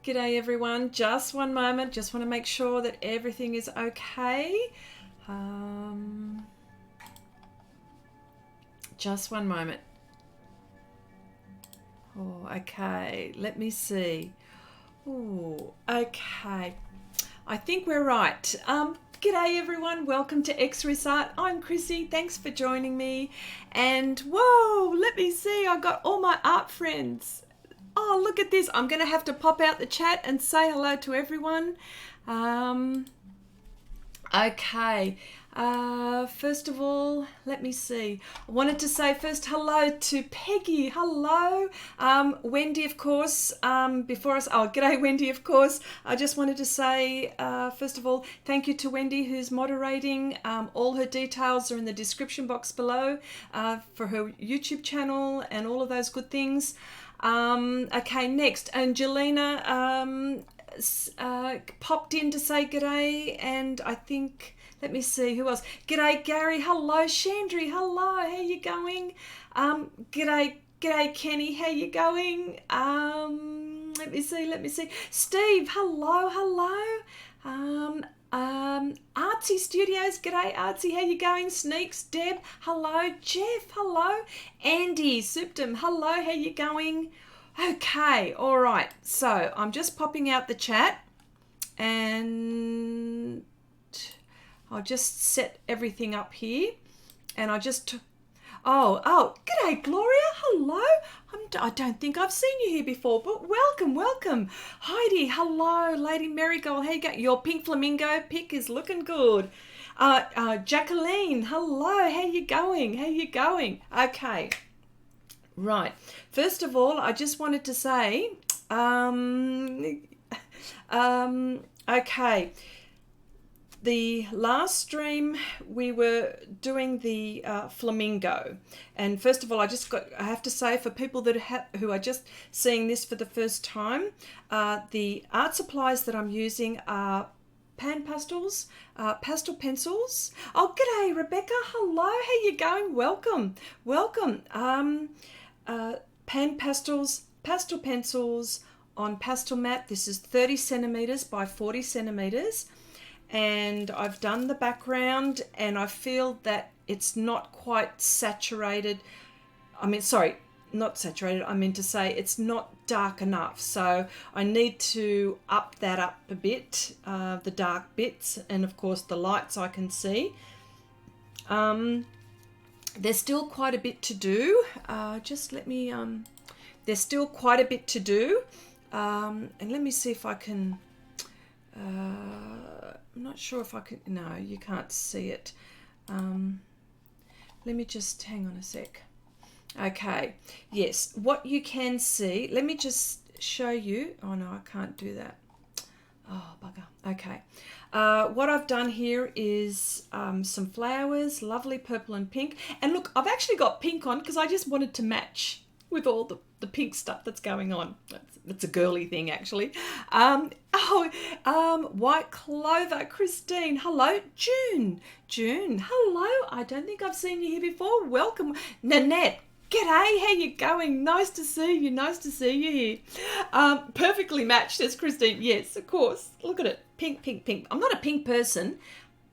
G'day everyone, just one moment, just want to make sure that everything is okay. Just one moment. Oh, okay, let me see. Oh, okay. I think we're right. G'day everyone, welcome to Xrissart. I'm Chrissy, thanks for joining me. And whoa, let me see, I got all my art friends. Oh, look at this. I'm going to have to pop out the chat and say hello to everyone. Okay. First of all, let me see. I wanted to say first hello to Peggy. Hello. Wendi, of course. G'day, Wendi, of course. I just wanted to say, first of all, thank you to Wendi who's moderating. All her details are in the description box below for her YouTube channel and all of those good things. Okay, next, Angelina popped in to say g'day, and I think, let me see, who else? G'day, Gary. Hello, Chandri. Hello, how you going? G'day, Kenny. How you going? Let me see. Steve. Hello. Artsy Studios. G'day, Artsy. How you going? Sneaks. Deb. Hello. Jeff. Hello. Andy. Suptum. Hello. How you going? Okay. All right. So I'm just popping out the chat, and I'll just set everything up here, and I just. Oh, g'day, Gloria. Hello. I don't think I've seen you here before, but welcome. Heidi, hello. Lady Marigold, how you going? Your pink flamingo pic is looking good. Jacqueline, hello. How you going? Okay. Right. First of all, I just wanted to say, okay. The last stream we were doing the flamingo, and first of all I have to say, for people that who are just seeing this for the first time, the art supplies that I'm using are PanPastels, pastel pencils. Oh, g'day Rebecca, hello, how you going? Welcome. PanPastels, pastel pencils on Pastelmat. This is 30 centimeters by 40 centimeters. And I've done the background, and I feel that it's not quite saturated. Not saturated. I mean to say it's not dark enough. So I need to up that up a bit, the dark bits, and of course the lights I can see. There's still quite a bit to do. There's still quite a bit to do. And let me see if I can... I'm not sure if I can. No, you can't see it. Let me just hang on a sec. Okay, yes, what you can see, let me just show you. Oh no, I can't do that. Oh bugger. Okay, what I've done here is some flowers, lovely purple and pink, and look, I've actually got pink on because I just wanted to match with all the pink stuff that's going on. That's a girly thing, actually. White Clover, Christine, hello. June, hello. I don't think I've seen you here before. Welcome. Nanette, g'day, how you going? Nice to see you here. Perfectly matched, says Christine. Yes, of course. Look at it. Pink. I'm not a pink person.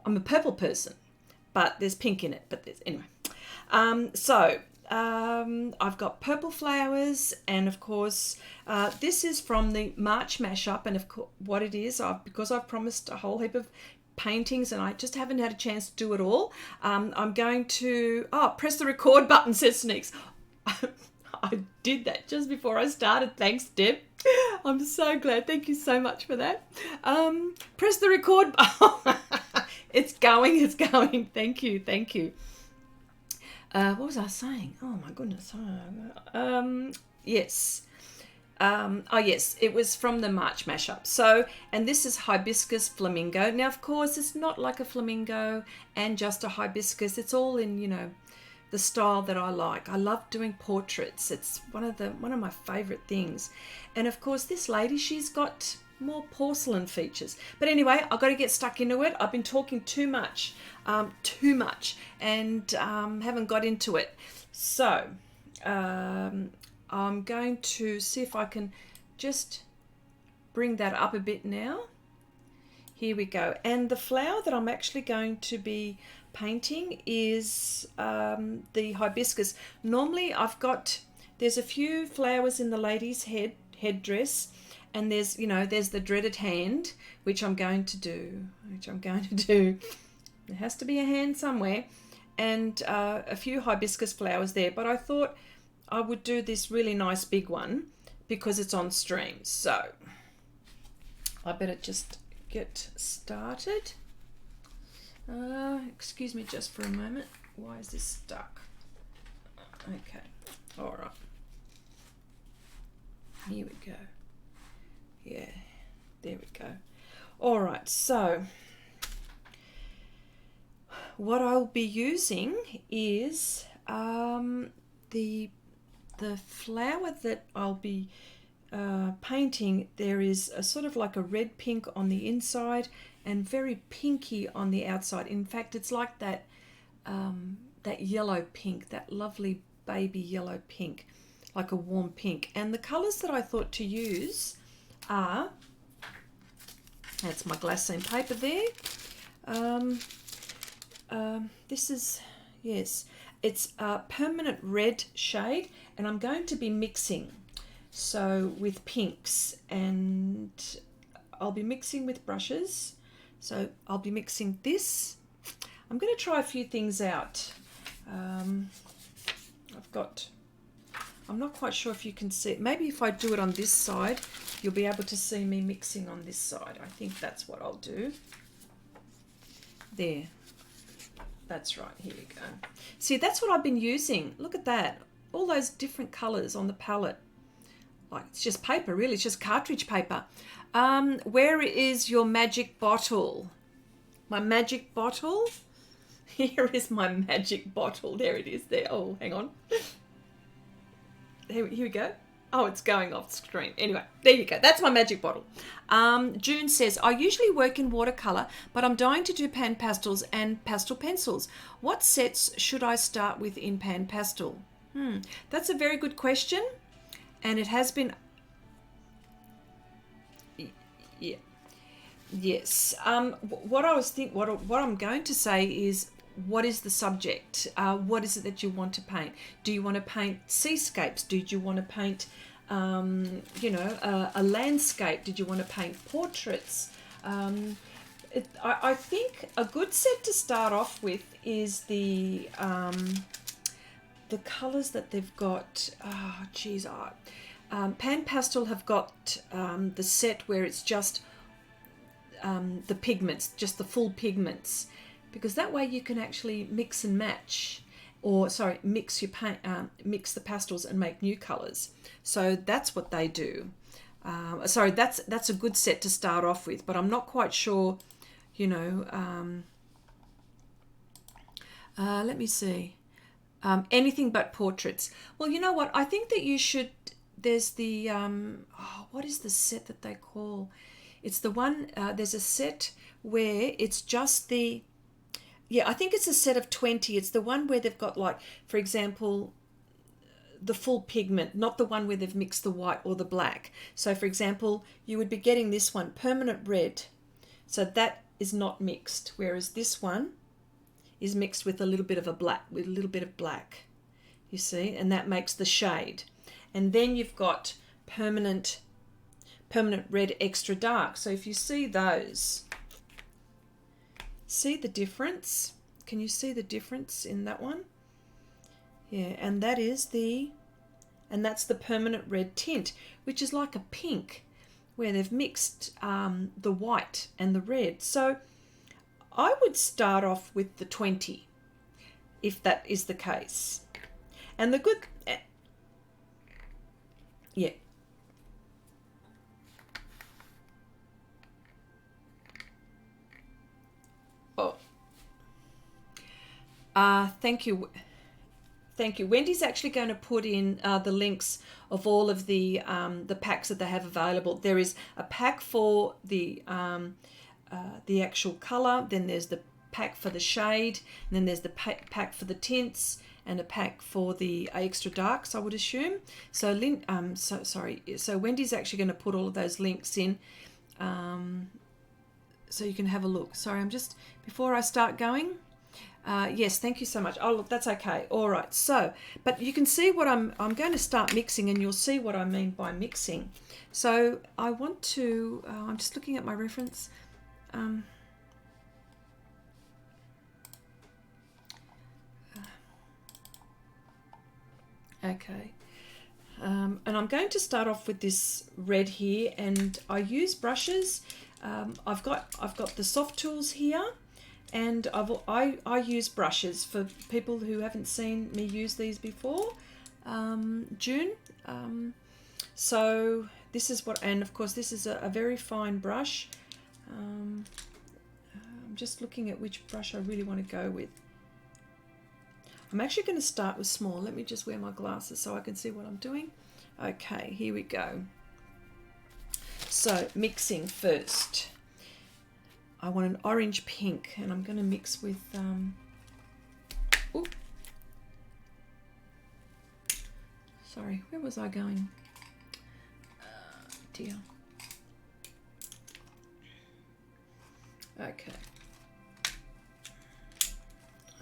I'm a purple person, but there's pink in it. But there's, anyway. I've got purple flowers, and of course this is from the March mashup, and of course what it is, because I've promised a whole heap of paintings and I just haven't had a chance to do it all. I'm going to press the record button, says Sneaks. I did that just before I started. Thanks, Deb. I'm so glad. Thank you so much for that. Press the record button. It's going. Thank you. What was I saying? Oh my goodness. Yes. Yes, it was from the March mashup. So, and this is hibiscus flamingo. Now, of course, it's not like a flamingo and just a hibiscus. It's all in, the style that I like. I love doing portraits. It's one of my favorite things. And of course, this lady, she's got more porcelain features. But anyway, I've got to get stuck into it. I've been talking too much, and haven't got into it. So I'm going to see if I can just bring that up a bit now. Here we go. And the flower that I'm actually going to be painting is the hibiscus. Normally there's a few flowers in the lady's headdress, and there's the dreaded hand, which I'm going to do. There has to be a hand somewhere, and a few hibiscus flowers there. But I thought I would do this really nice big one because it's on stream. So I better just get started. Excuse me just for a moment. Why is this stuck? Okay, all right. Here we go. Yeah, there we go. All right, so what I'll be using is the flower that I'll be painting. There is a sort of like a red pink on the inside and very pinky on the outside. In fact, it's like that that yellow pink, that lovely baby yellow pink, like a warm pink. And the colors that I thought to use are, that's my glassine paper there. This is, yes, it's a permanent red shade, and I'm going to be mixing so with pinks, and I'll be mixing with brushes. So I'll be mixing this. I'm going to try a few things out. I'm not quite sure if you can see it. Maybe if I do it on this side, you'll be able to see me mixing on this side. I think that's what I'll do. There. That's right. Here you go. See, that's what I've been using. Look at that. All those different colors on the palette. Like, it's just paper, really. It's just cartridge paper. Where is your magic bottle? My magic bottle? Here is my magic bottle. There it is there. Oh, hang on. Here we go. Oh, it's going off screen. Anyway, there you go. That's my magic bottle. June says, I usually work in watercolor, but I'm dying to do pan pastels and pastel pencils. What sets should I start with in pan pastel? That's a very good question. And it has been, yeah, yes. What I'm going to say is, what is the subject? What is it that you want to paint? Do you want to paint seascapes? Did you want to paint, a landscape? Did you want to paint portraits? I think a good set to start off with is the colors that they've got. Oh, geez, Pan Pastel have got the set where it's just the pigments, just the full pigments, because that way you can actually mix and match, or sorry, mix your paint, mix the pastels and make new colors. So that's what they do. Sorry, that's a good set to start off with, but I'm not quite sure. Let me see. Anything but portraits. Well, you know what? I think that you should. There's the what is the set that they call? It's the one. There's a set where it's just the. Yeah, I think it's a set of 20. It's the one where they've got, like, for example, the full pigment, not the one where they've mixed the white or the black. So, for example, you would be getting this one, permanent red. So that is not mixed, whereas this one is mixed with a little bit of black, you see, and that makes the shade. And then you've got permanent red extra dark. So if you see those, see the difference? Can you see the difference in that one? Yeah, and that's the permanent red tint, which is like a pink, where they've mixed the white and the red. So I would start off with the 20, if that is the case. And the good, yeah. Oh. Thank you. Thank you. Wendy's actually going to put in the links of all of the packs that they have available. There is a pack for the actual color, then there's the pack for the shade, and then there's the pack for the tints, and a pack for the extra darks, I would assume. So so Wendy's actually going to put all of those links in, so you can have a look. Sorry, I'm just, before I start going, yes, thank you so much. Oh, look, that's okay. All right, so, but you can see what I'm going to start mixing, and you'll see what I mean by mixing. So I want to, I'm just looking at my reference. Okay. And I'm going to start off with this red here, and I use brushes. I've got the soft tools here, and I use brushes for people who haven't seen me use these before. June. So this is what, and of course this is a very fine brush. I'm just looking at which brush I really want to go with. I'm actually going to start with small. Let me just wear my glasses so I can see what I'm doing. Okay, here we go. So mixing first. I want an orange pink, and I'm going to mix with ooh. Sorry, where was I going? Dear. Okay.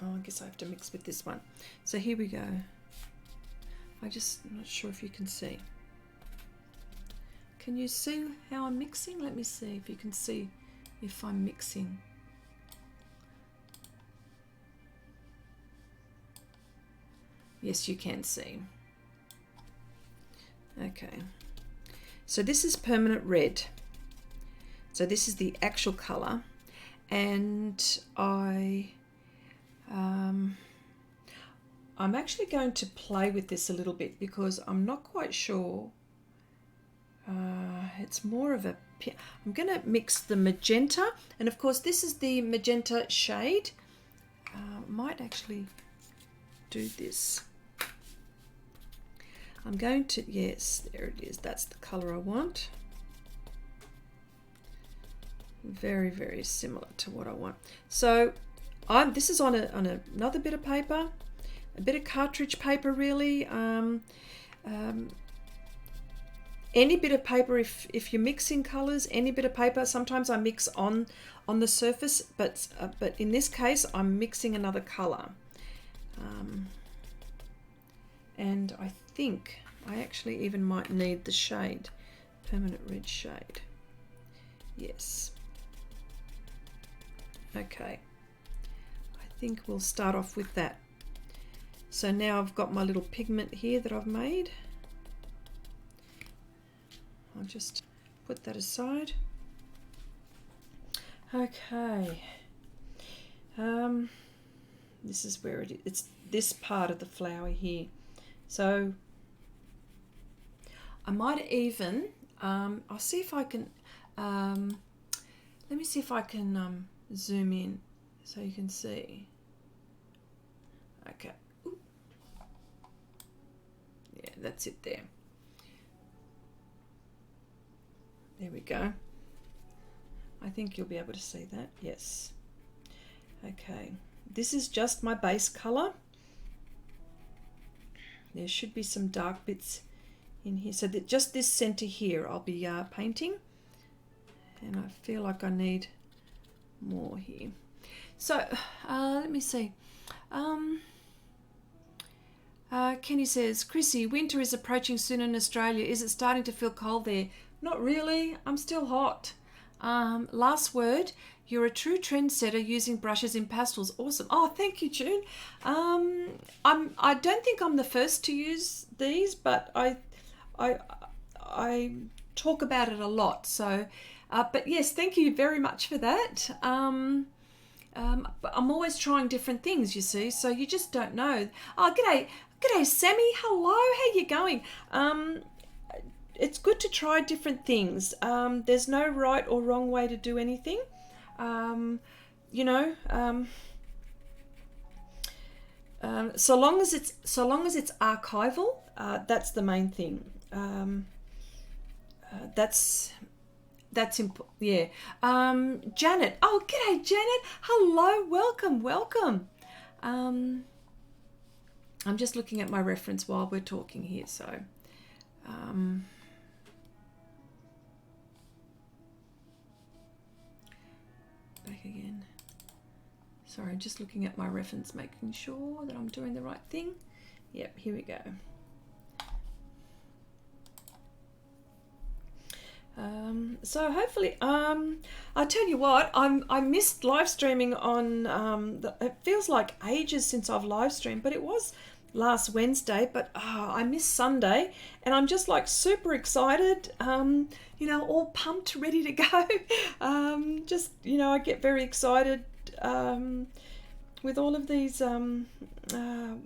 Oh, I guess I have to mix with this one. So here we go. I'm not sure if you can see. Can you see how I'm mixing? Let me see if you can see if I'm mixing. Yes, you can see. Okay. So this is permanent red. So this is the actual color, and I'm actually going to play with this a little bit because I'm not quite sure. It's more of a, I'm going to mix the magenta, and of course this is the magenta shade. Might actually do this. I'm going to, yes, there it is. That's the color I want. Very, very similar to what I want. So this is on another bit of paper, a bit of cartridge paper really. Any bit of paper, if you're mixing colors, any bit of paper. Sometimes I mix on the surface, but in this case I'm mixing another color. And I think I actually even might need the shade, permanent red shade. Yes. Okay. I think we'll start off with that. So now I've got my little pigment here that I've made. I'll just put that aside. Okay. This is where it is. It's this part of the flower here. So I might even, I'll see if I can, let me see if I can zoom in so you can see. Okay. Ooh. Yeah, that's it there. There we go. I think you'll be able to see that. Yes. Okay. This is just my base color. There should be some dark bits in here. So that just this center here I'll be painting. And I feel like I need more here. So let me see. Kenny says, Chrissy, winter is approaching soon in Australia. Is it starting to feel cold there? Not really. I'm still hot. Last word. You're a true trendsetter using brushes in pastels. Awesome. Oh, thank you, June. I don't think I'm the first to use these, but I talk about it a lot. So, but yes, thank you very much for that. But I'm always trying different things, you see, so you just don't know. Oh, g'day, Sammy. Hello. How you going? It's good to try different things. There's no right or wrong way to do anything. You know, so long as it's archival, that's the main thing. That's important. Yeah. Janet. Oh, g'day, Janet. Hello. Welcome. I'm just looking at my reference while we're talking here, so back again. Sorry, just looking at my reference, making sure that I'm doing the right thing. Yep, here we go. So hopefully, I tell you what, I missed live streaming on, it feels like ages since I've live streamed, but it was last Wednesday, but I missed Sunday, and I'm just like super excited, you know, all pumped, ready to go. Just, you know, I get very excited with all of these,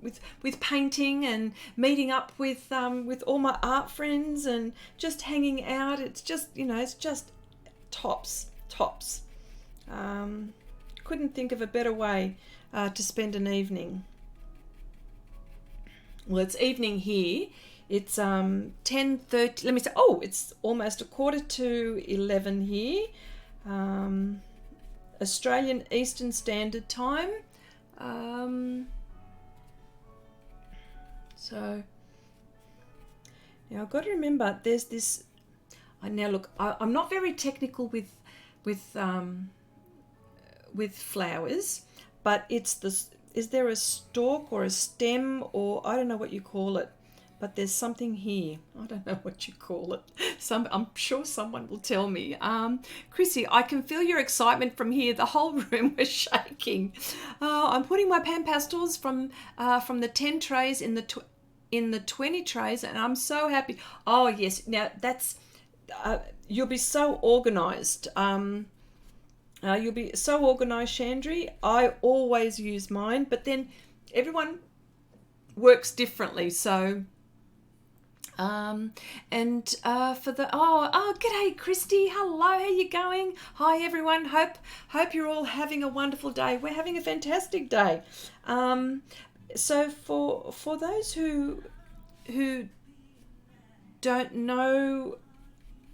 with painting and meeting up with all my art friends and just hanging out. It's just, you know, it's just tops. Couldn't think of a better way to spend an evening. Well, it's evening here. It's 10:30. Let me say. Oh, it's almost 11:15 here. Australian Eastern Standard Time. So now I've got to remember there's this. Now look, I'm not very technical with flowers, but it's this. Is there a stalk or a stem, or I don't know what you call it, but there's something here. I don't know what you call it. I'm sure someone will tell me. Chrissy, I can feel your excitement from here. The whole room was shaking. I'm putting my pan pastels from the 10 trays in the 20 trays, and I'm so happy. Oh yes, now that's you'll be so organized. You'll be so organised, Chandri. I always use mine, but then everyone works differently. So, for the g'day, Christy. Hello, how you going? Hi, everyone. Hope you're all having a wonderful day. We're having a fantastic day. So for those who don't know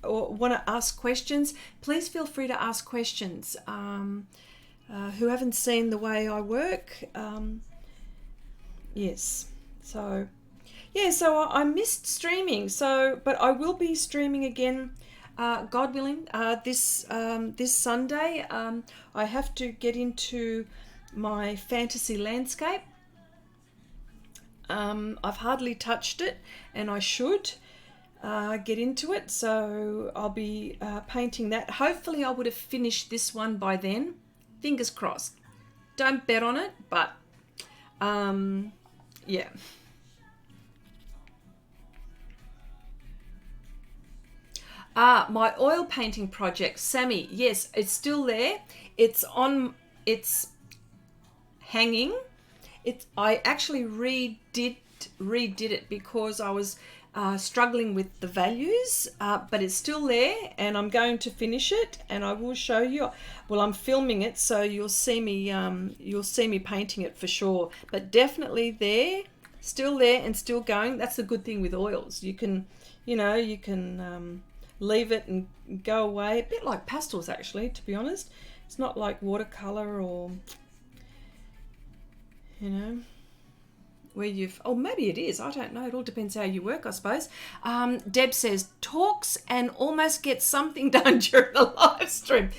or want to ask questions, please feel free to ask questions. Who haven't seen the way I work, yes. So yeah, so I missed streaming. So, but I will be streaming again, God willing, this Sunday. I have to get into my fantasy landscape. I've hardly touched it, and I should get into it, so I'll be painting that. Hopefully I would have finished this one by then, fingers crossed. Don't bet on it, but yeah. My oil painting project, Sammy, yes, it's still there. It's hanging. I actually redid it because I was struggling with the values, but it's still there, and I'm going to finish it, and I will show you. Well, I'm filming it, so you'll see me painting it for sure. But definitely there, still there, and still going. That's the good thing with oils. You can, leave it and go away. A bit like pastels, actually. To be honest, it's not like watercolor or, where you've, oh, maybe it is, I don't know, it all depends how you work, I suppose. Deb says, talks and almost get something done during the live stream.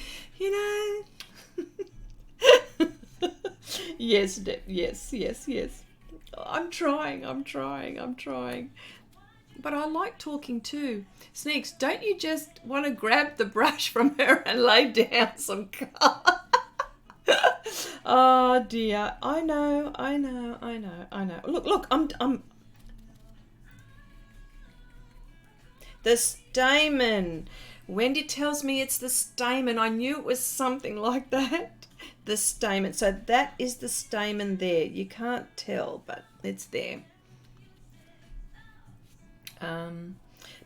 Yes, Deb, yes. I'm trying. But I like talking too. Sneaks, don't you just want to grab the brush from her and lay down some colour? Oh dear, I know. Look, I'm the stamen. Wendi tells me it's the stamen. I knew it was something like that. The stamen. So that is the stamen there. You can't tell, but it's there.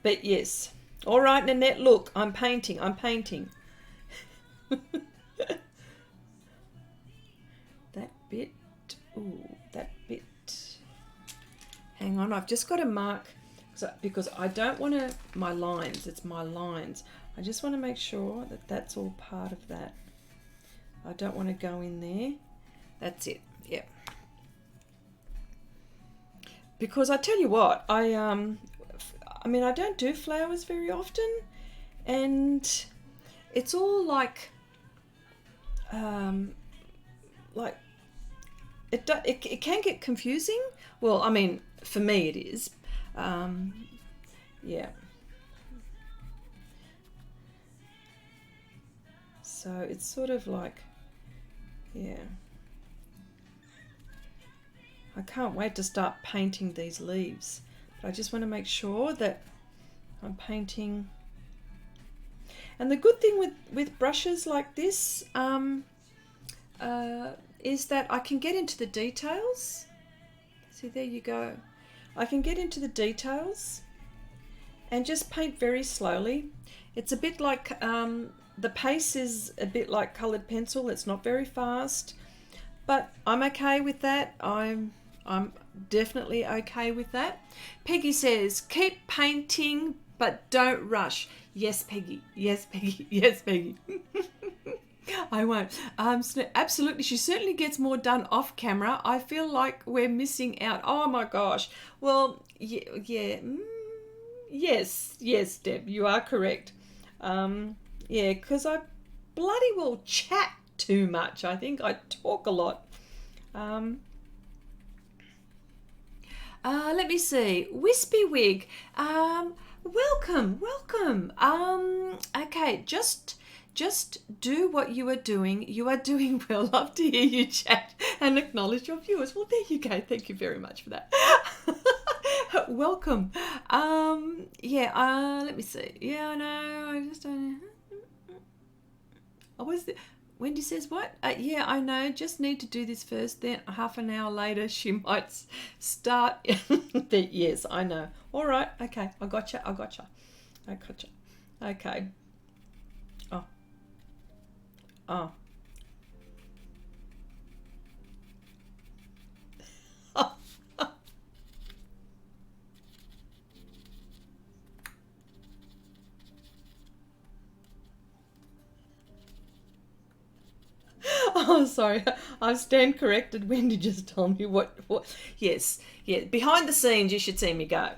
But yes. All right, Nanette, look, I'm painting. That bit. Hang on, I've just got to mark, because I don't want to, my lines, it's my lines. I just want to make sure that that's all part of that. I don't want to go in there. That's it, yep. because I tell you what, I mean, I don't do flowers very often, and it's all like it can get confusing. Well, I mean, for me it is. Yeah. So it's sort of like, yeah. I can't wait to start painting these leaves. But I just want to make sure that I'm painting. And the good thing with brushes like this is that I can get into the details. See, there you go. I can get into the details and just paint very slowly. It's a bit like, the pace is a bit like coloured pencil. It's not very fast, but I'm okay with that. I'm definitely okay with that. Peggy says, keep painting, but don't rush. Yes, Peggy. Yes, Peggy. Yes, Peggy. I won't. Absolutely. She certainly gets more done off camera. I feel like we're missing out. Oh my gosh. Well, yeah. Yes, Deb, you are correct. Yeah, because I bloody well chat too much. I think I talk a lot. Let me see. Wispy Wig. Welcome. Okay, just do what you are doing. You are doing well. Love to hear you chat and acknowledge your viewers. Well, there you go. Thank you very much for that. Welcome. Yeah, let me see. Yeah, I know. I just don't. Wendy says what? Yeah, I know. Just need to do this first. Then half an hour later, she might start. Yes, I know. All right. Okay. I gotcha. Okay. Oh. Oh, sorry. I stand corrected. Wendy just told me what. Yes. Yeah. Behind the scenes, you should see me go.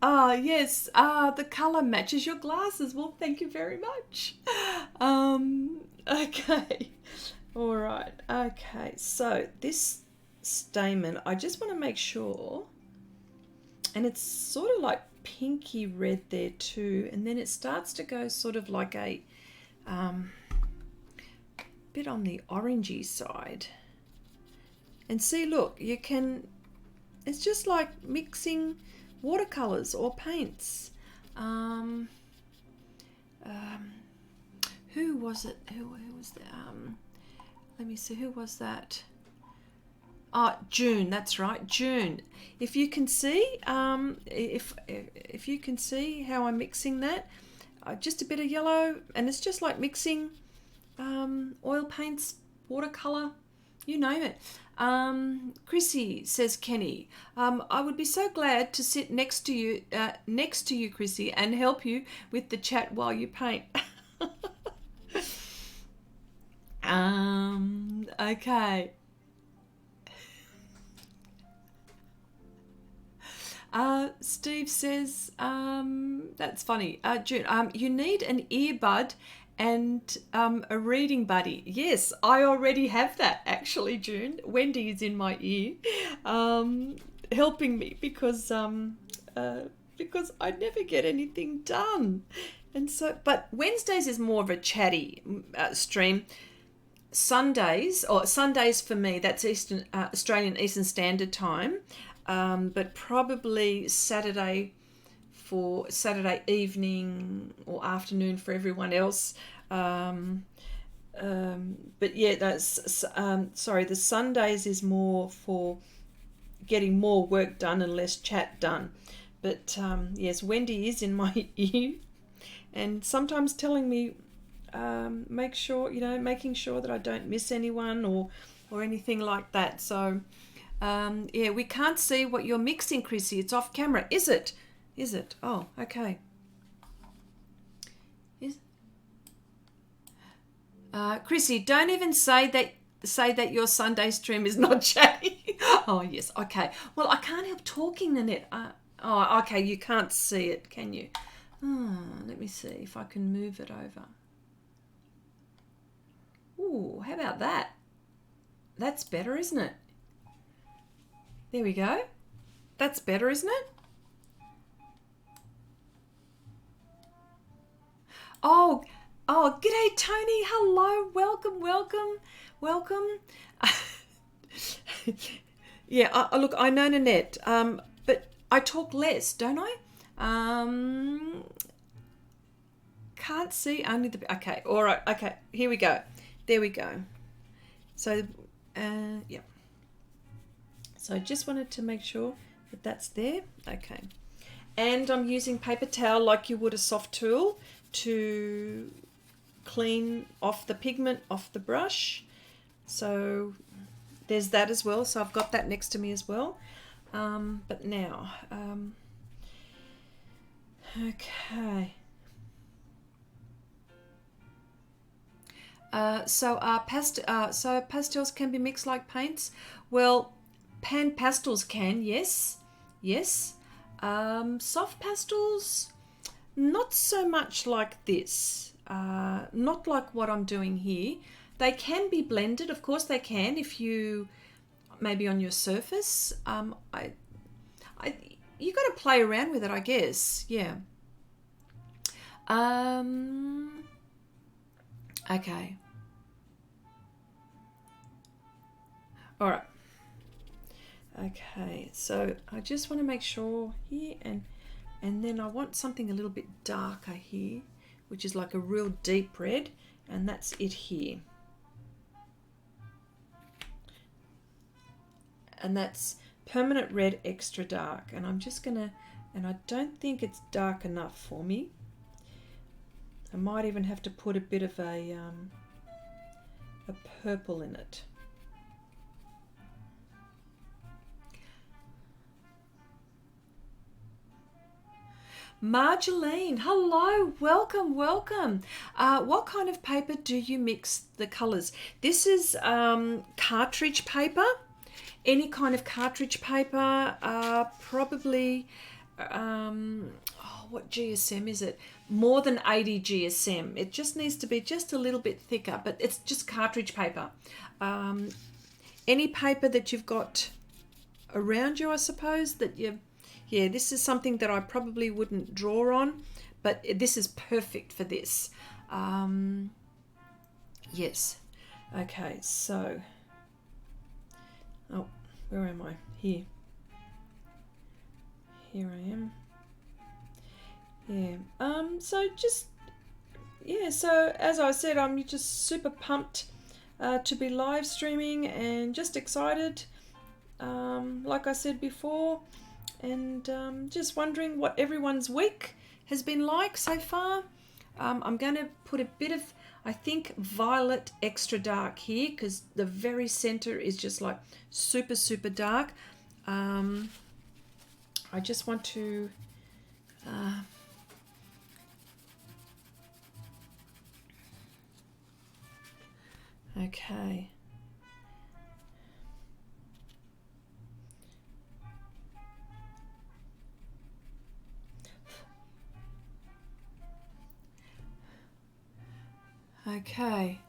Yes. The colour matches your glasses. Well, thank you very much. Okay. All right. Okay. So this stamen, I just want to make sure, and it's sort of like pinky red there too, and then it starts to go sort of like a bit on the orangey side. And see, look, you can, it's just like mixing watercolors or paints. Who was it? Who was that? Let me see, who was that? June, that's right, June. If you can see, if you can see how I'm mixing that, just a bit of yellow, and it's just like mixing oil paints, watercolor, you name it. Chrissy, says Kenny, I would be so glad to sit next to you, Chrissy, and help you with the chat while you paint. Okay. Steve says, that's funny. June, you need an earbud and a reading buddy. Yes, I already have that actually, June. Wendy is in my ear, helping me because I never get anything done. And so, but Wednesdays is more of a chatty stream. Sundays for me, that's Australian Eastern Standard Time. But probably Saturday for Saturday evening or afternoon for everyone else. But yeah, that's sorry. The Sundays is more for getting more work done and less chat done. But yes, Wendy is in my ear, and sometimes telling me, making sure that I don't miss anyone or anything like that. So. Yeah, we can't see what you're mixing, Chrissy. It's off camera. Is it? Oh, okay. Chrissy, don't even say say that your Sunday stream is not chatty. Oh, yes. Okay. Well, I can't help talking, Nanette. Oh, okay. You can't see it, can you? Let me see if I can move it over. Ooh, how about that? That's better, isn't it? There we go. That's better, isn't it? Oh, g'day, Tony. Hello. Welcome. Yeah, look, I know Nanette, but I talk less, don't I? Can't see only the... Okay, all right. Okay, here we go. There we go. So, yeah. So I just wanted to make sure that that's there. Okay. And I'm using paper towel like you would a soft tool to clean off the pigment off the brush. So there's that as well. So I've got that next to me as well. But now, okay. So pastels can be mixed like paints. Well, PanPastels can, yes. Soft pastels, not so much like this. Not like what I'm doing here. They can be blended, of course they can, if you maybe on your surface. You got to play around with it, I guess. Yeah. Okay. All right. Okay, so I just want to make sure here, and then I want something a little bit darker here, which is like a real deep red, and that's it here. And that's Permanent Red Extra Dark, and I'm just gonna, and I don't think it's dark enough for me. I might even have to put a bit of a purple in it. Marjolaine, hello, welcome. What kind of paper do you mix the colors? This is cartridge paper. Any kind of cartridge paper, probably, what GSM is it? More than 80 GSM. It just needs to be just a little bit thicker, but it's just cartridge paper. Any paper that you've got around you, I suppose, that you... Yeah, this is something that I probably wouldn't draw on, but this is perfect for this. Yes. Okay, so... Oh, where am I? Here. Here I am. Yeah. So just... Yeah, so as I said, I'm just super pumped to be live streaming and just excited, like I said before. And just wondering what everyone's week has been like so far. I'm going to put a bit of, I think, violet extra dark here, because the very center is just like super dark. I just want to okay. Okay.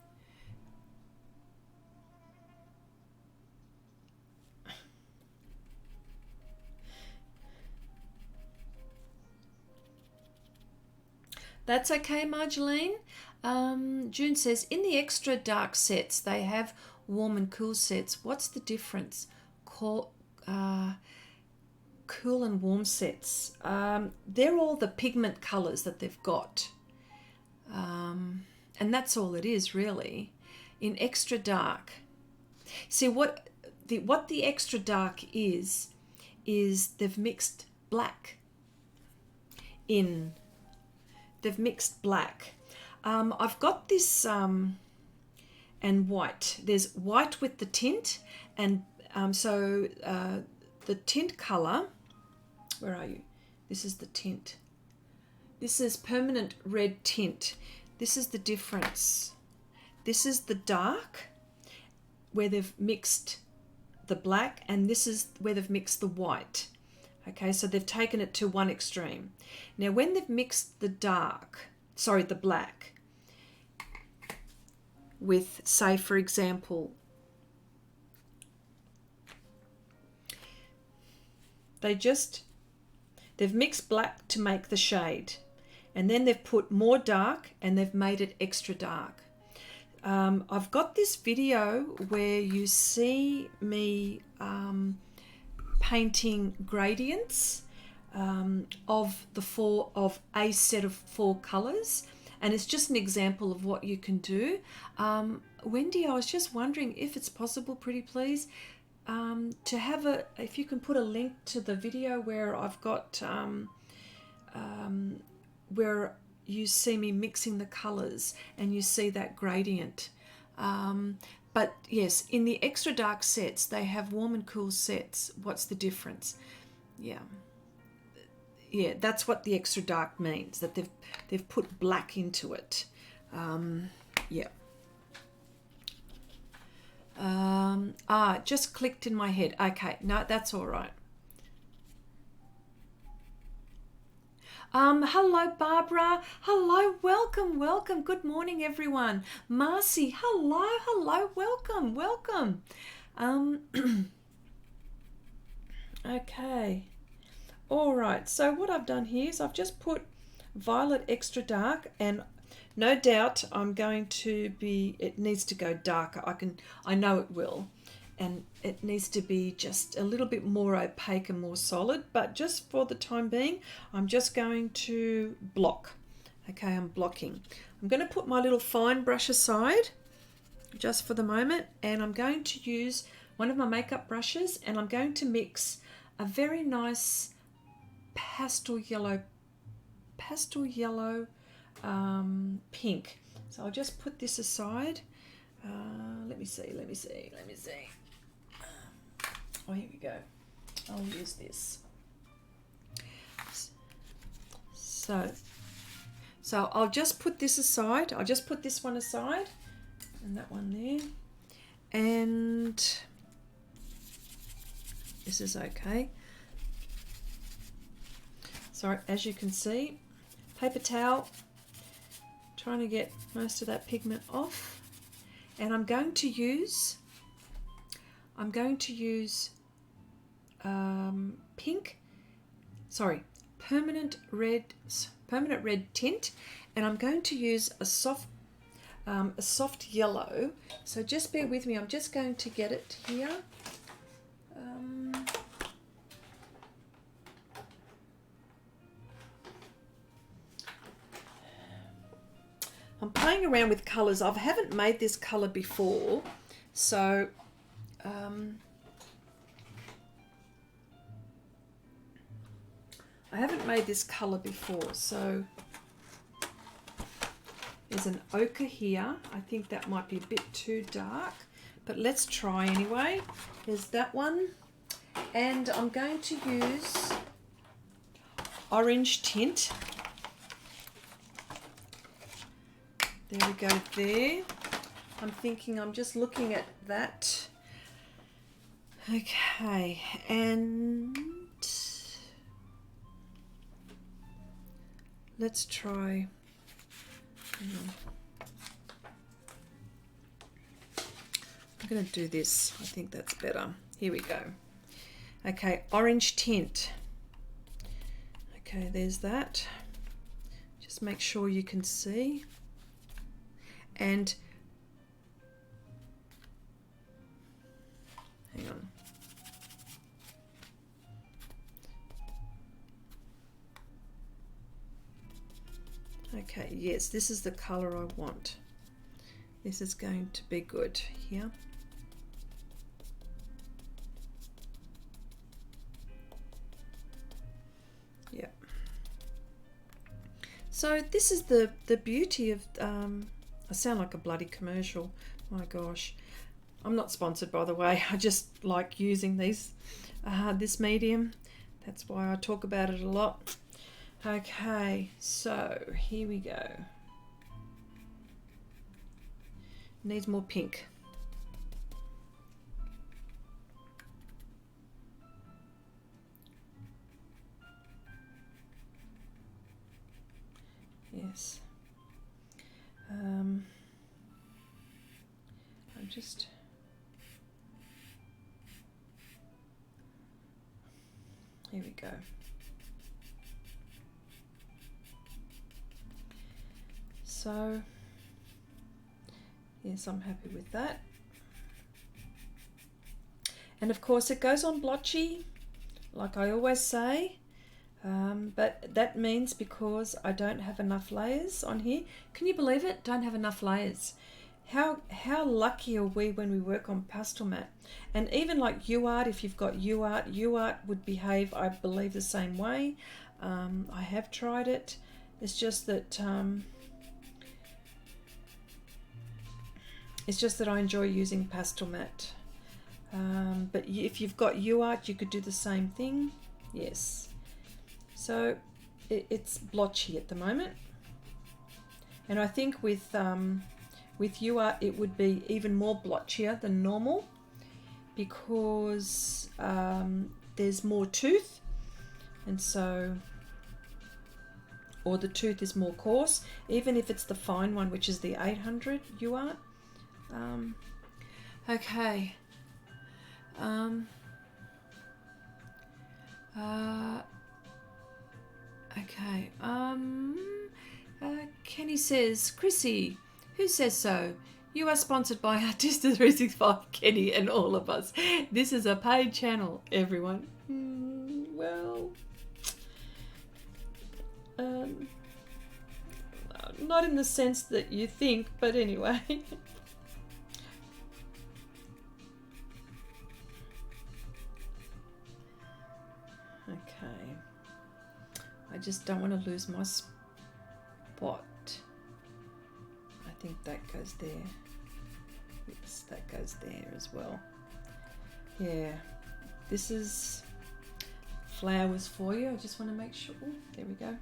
That's okay, Marjolaine. June says, in the extra dark sets, they have warm and cool sets. What's the difference? Cool and warm sets. They're all the pigment colors that they've got. And that's all it is, really. In extra dark, see what the extra dark is they've mixed black in. They've mixed black. I've got this and white. There's white with the tint, and so the tint color. Where are you? This is the tint. This is permanent red tint. This is the difference. This is the dark where they've mixed the black, and this is where they've mixed the white. Okay, so they've taken it to one extreme. Now when they've mixed the black with, say for example, they've mixed black to make the shade, and then they've put more dark and they've made it extra dark. I've got this video where you see me painting gradients of a set of 4 colors, and it's just an example of what you can do. Wendi, I was just wondering if it's possible, pretty please, to have if you can put a link to the video where I've got where you see me mixing the colors and you see that gradient. But yes, in the extra dark sets, they have warm and cool sets. What's the difference? Yeah, that's what the extra dark means, that they've put black into it. It just clicked in my head. Okay, no, that's all right. Hello, Barbara. Hello, welcome. Good morning, everyone. Marcy, hello, welcome. Okay. All right, so what I've done here is I've just put violet extra dark, and no doubt it needs to go darker. I know it will. And it needs to be just a little bit more opaque and more solid, but just for the time being, I'm just going to block. Okay, I'm blocking. I'm going to put my little fine brush aside just for the moment, and I'm going to use one of my makeup brushes, and I'm going to mix a very nice pastel yellow pink. So I'll just put this aside. Let me see. Oh, here we go. I'll use this. So I'll just put this aside. I'll just put this one aside and that one there. And this is okay. So as you can see, paper towel, trying to get most of that pigment off. And I'm going to use permanent red tint, and I'm going to use a soft yellow. So just bear with me. I'm just going to get it here. I'm playing around with colours. I haven't made this colour before, so there's an ochre here. I think that might be a bit too dark, but let's try anyway. There's that one, and I'm going to use orange tint. There we go there. I'm just looking at that. Okay, and let's try. I'm going to do this. I think that's better. Here we go. Okay, orange tint. Okay, there's that. Just make sure you can see. And hang on. Okay, yes, this is the color I want. This is going to be good here. Yep. So this is the beauty of I sound like a bloody commercial. My gosh. I'm not sponsored, by the way. I just like using this medium. That's why I talk about it a lot. Okay, so here we go. Needs more pink. just... Here we go. So, yes, I'm happy with that. And of course it goes on blotchy, like I always say, but that means because I don't have enough layers on here. Can you believe it? Don't have enough layers. How lucky are we when we work on Pastelmat? And even like UArt, if you've got UArt would behave, I believe, the same way. I have tried it. It's just that I enjoy using Pastelmat. But if you've got UArt, you could do the same thing. Yes. So it's blotchy at the moment, and I think with UArt it would be even more blotchier than normal because there's more tooth, and so, or the tooth is more coarse, even if it's the fine one, which is the 800 UArt. Okay. Okay. Kenny says, Chrissy, who says so? You are sponsored by Artista 365, Kenny, and all of us. This is a paid channel, everyone. Well, not in the sense that you think, but anyway. Okay, I just don't want to lose my spot. I think that goes there. Yes, that goes there as well. Yeah, this is flowers for you. I just want to make sure, oh, there we go.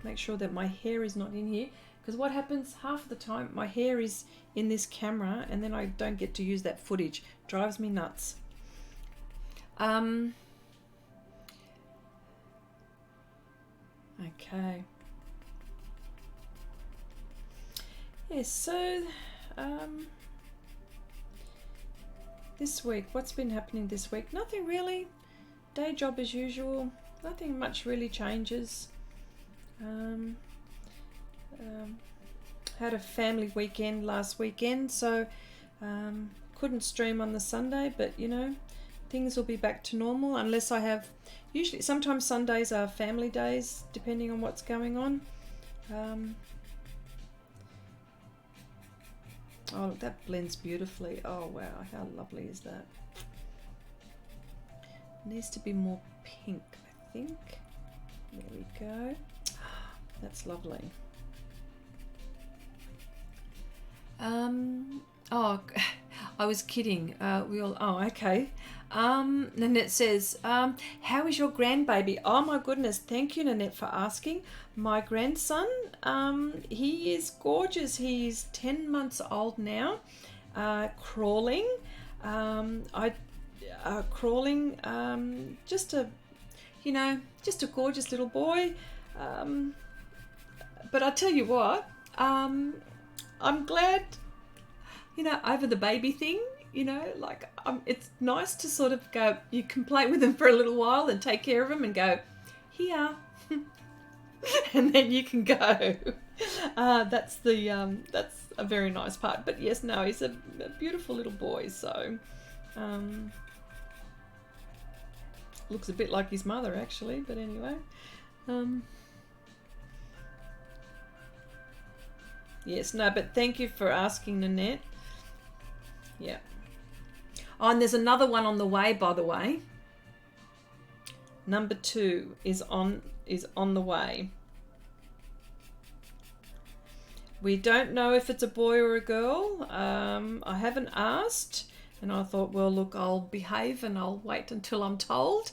Make sure that my hair is not in here, because what happens half the time, my hair is in this camera and then I don't get to use that footage. Drives me nuts. Okay. Yes, so this week, what's been happening this week? Nothing really. Day job as usual. Nothing much really changes. Had a family weekend last weekend, so couldn't stream on the Sunday, but you know, things will be back to normal unless I have, usually sometimes Sundays are family days depending on what's going on. Oh, that blends beautifully. Oh wow, how lovely is that? Needs to be more pink, I think. There we go. That's lovely. Oh, I was kidding. Oh, okay. Nanette says, how is your grandbaby? Oh my goodness, thank you, Nanette, for asking. My grandson, he is gorgeous. He's 10 months old now, crawling. Crawling, just a gorgeous little boy. But I tell you what, I'm glad, you know, over the baby thing, you know, like it's nice to sort of go, you can play with him for a little while and take care of him and go, here, and then you can go. That's a very nice part. But yes, no, he's a beautiful little boy, so looks a bit like his mother actually, but anyway. Yes, no, but thank you for asking, Nanette. Yeah. Oh, and there's another one on the way, by the way. Number 2 is on the way. We don't know if it's a boy or a girl. I haven't asked, and I thought, well, look, I'll behave and I'll wait until I'm told.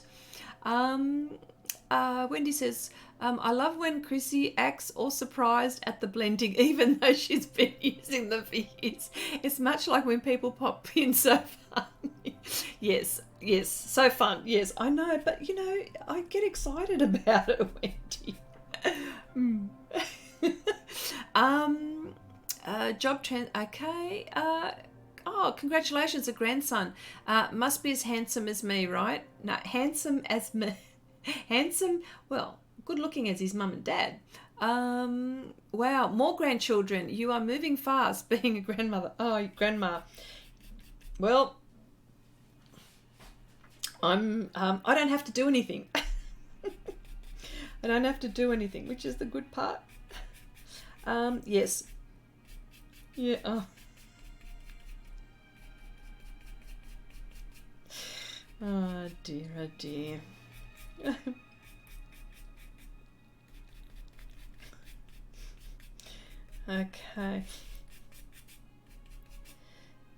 Wendi says, I love when Chrissy acts all surprised at the blending, even though she's been using them for years. It's much like when people pop in, so funny. Yes, so fun. Yes, I know, but you know, I get excited about it, Wendi. Okay. Oh, congratulations, a grandson. Must be as handsome as me, right? No, handsome as me. Handsome, well, good looking as his mum and dad. Wow, more grandchildren. You are moving fast being a grandmother. Oh, grandma. Well, I don't have to do anything. I don't have to do anything, which is the good part. Yes. Yeah. Oh. Oh dear, oh dear. Okay.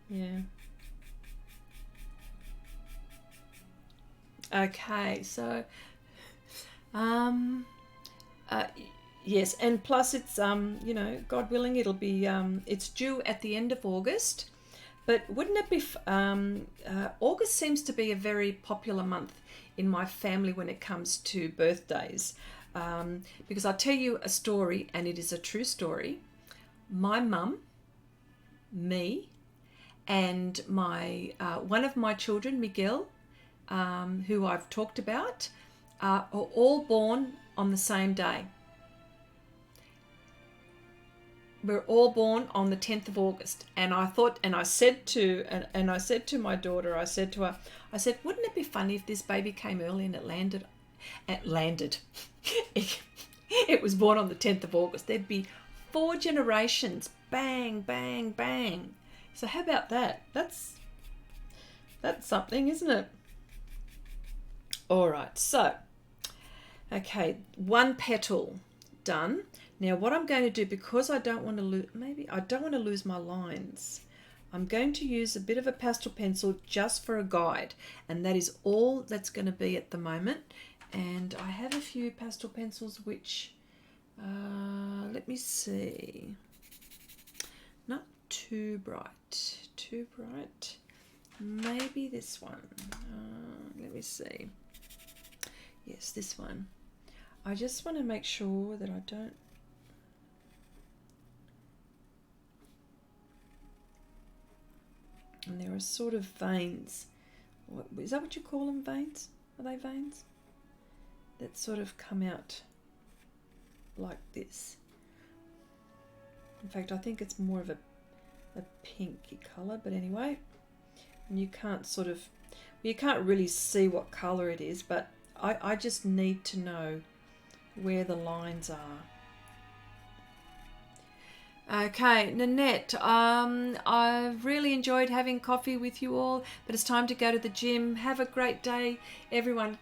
Yeah. Okay, so um uh yes, and plus it's you know, God willing, it'll be it's due at the end of August. But wouldn't it be August seems to be a very popular month in my family when it comes to birthdays. Because I'll tell you a story, and it is a true story. My mum, me, and my one of my children, Miguel, who I've talked about, are all born on the same day. We're all born on the 10th of August, and I thought, and I said to, and I said to my daughter, I said to her, I said, wouldn't it be funny if this baby came early and it landed, it was born on the 10th of August. There'd be 4 generations, bang, bang, bang. So how about that? That's something, isn't it? All right, so, okay, 1 petal done. Now what I'm going to do, because I don't want to lose, I don't want to lose my lines, I'm going to use a bit of a pastel pencil just for a guide, and that is all that's going to be at the moment. And I have a few pastel pencils which, let me see, not too bright, maybe this one, let me see, yes, this one. I just want to make sure that I don't, and there are sort of veins. Is that what you call them, veins? Are they veins? That sort of come out like this. In fact, I think it's more of a pinky colour, but anyway, and you can't sort of, you can't really see what colour it is, but I just need to know where the lines are. Okay, Nanette, I've really enjoyed having coffee with you all, but it's time to go to the gym. Have a great day, everyone.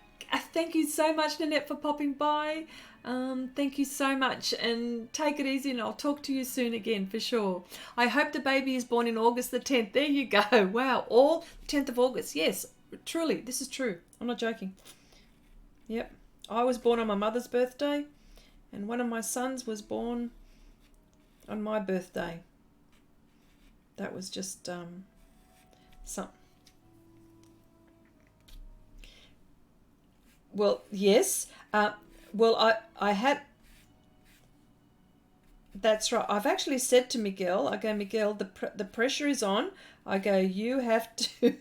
Thank you so much, Nanette, for popping by. Thank you so much, and take it easy, and I'll talk to you soon again for sure. I hope the baby is born in August the 10th. There you go. Wow, all 10th of August. Yes, truly, this is true. I'm not joking. Yep, I was born on my mother's birthday, and one of my sons was born on my birthday. That was just some. Well, yes. Well, I had. That's right. I've actually said to Miguel, I go, Miguel, the pressure is on. I go, you have to,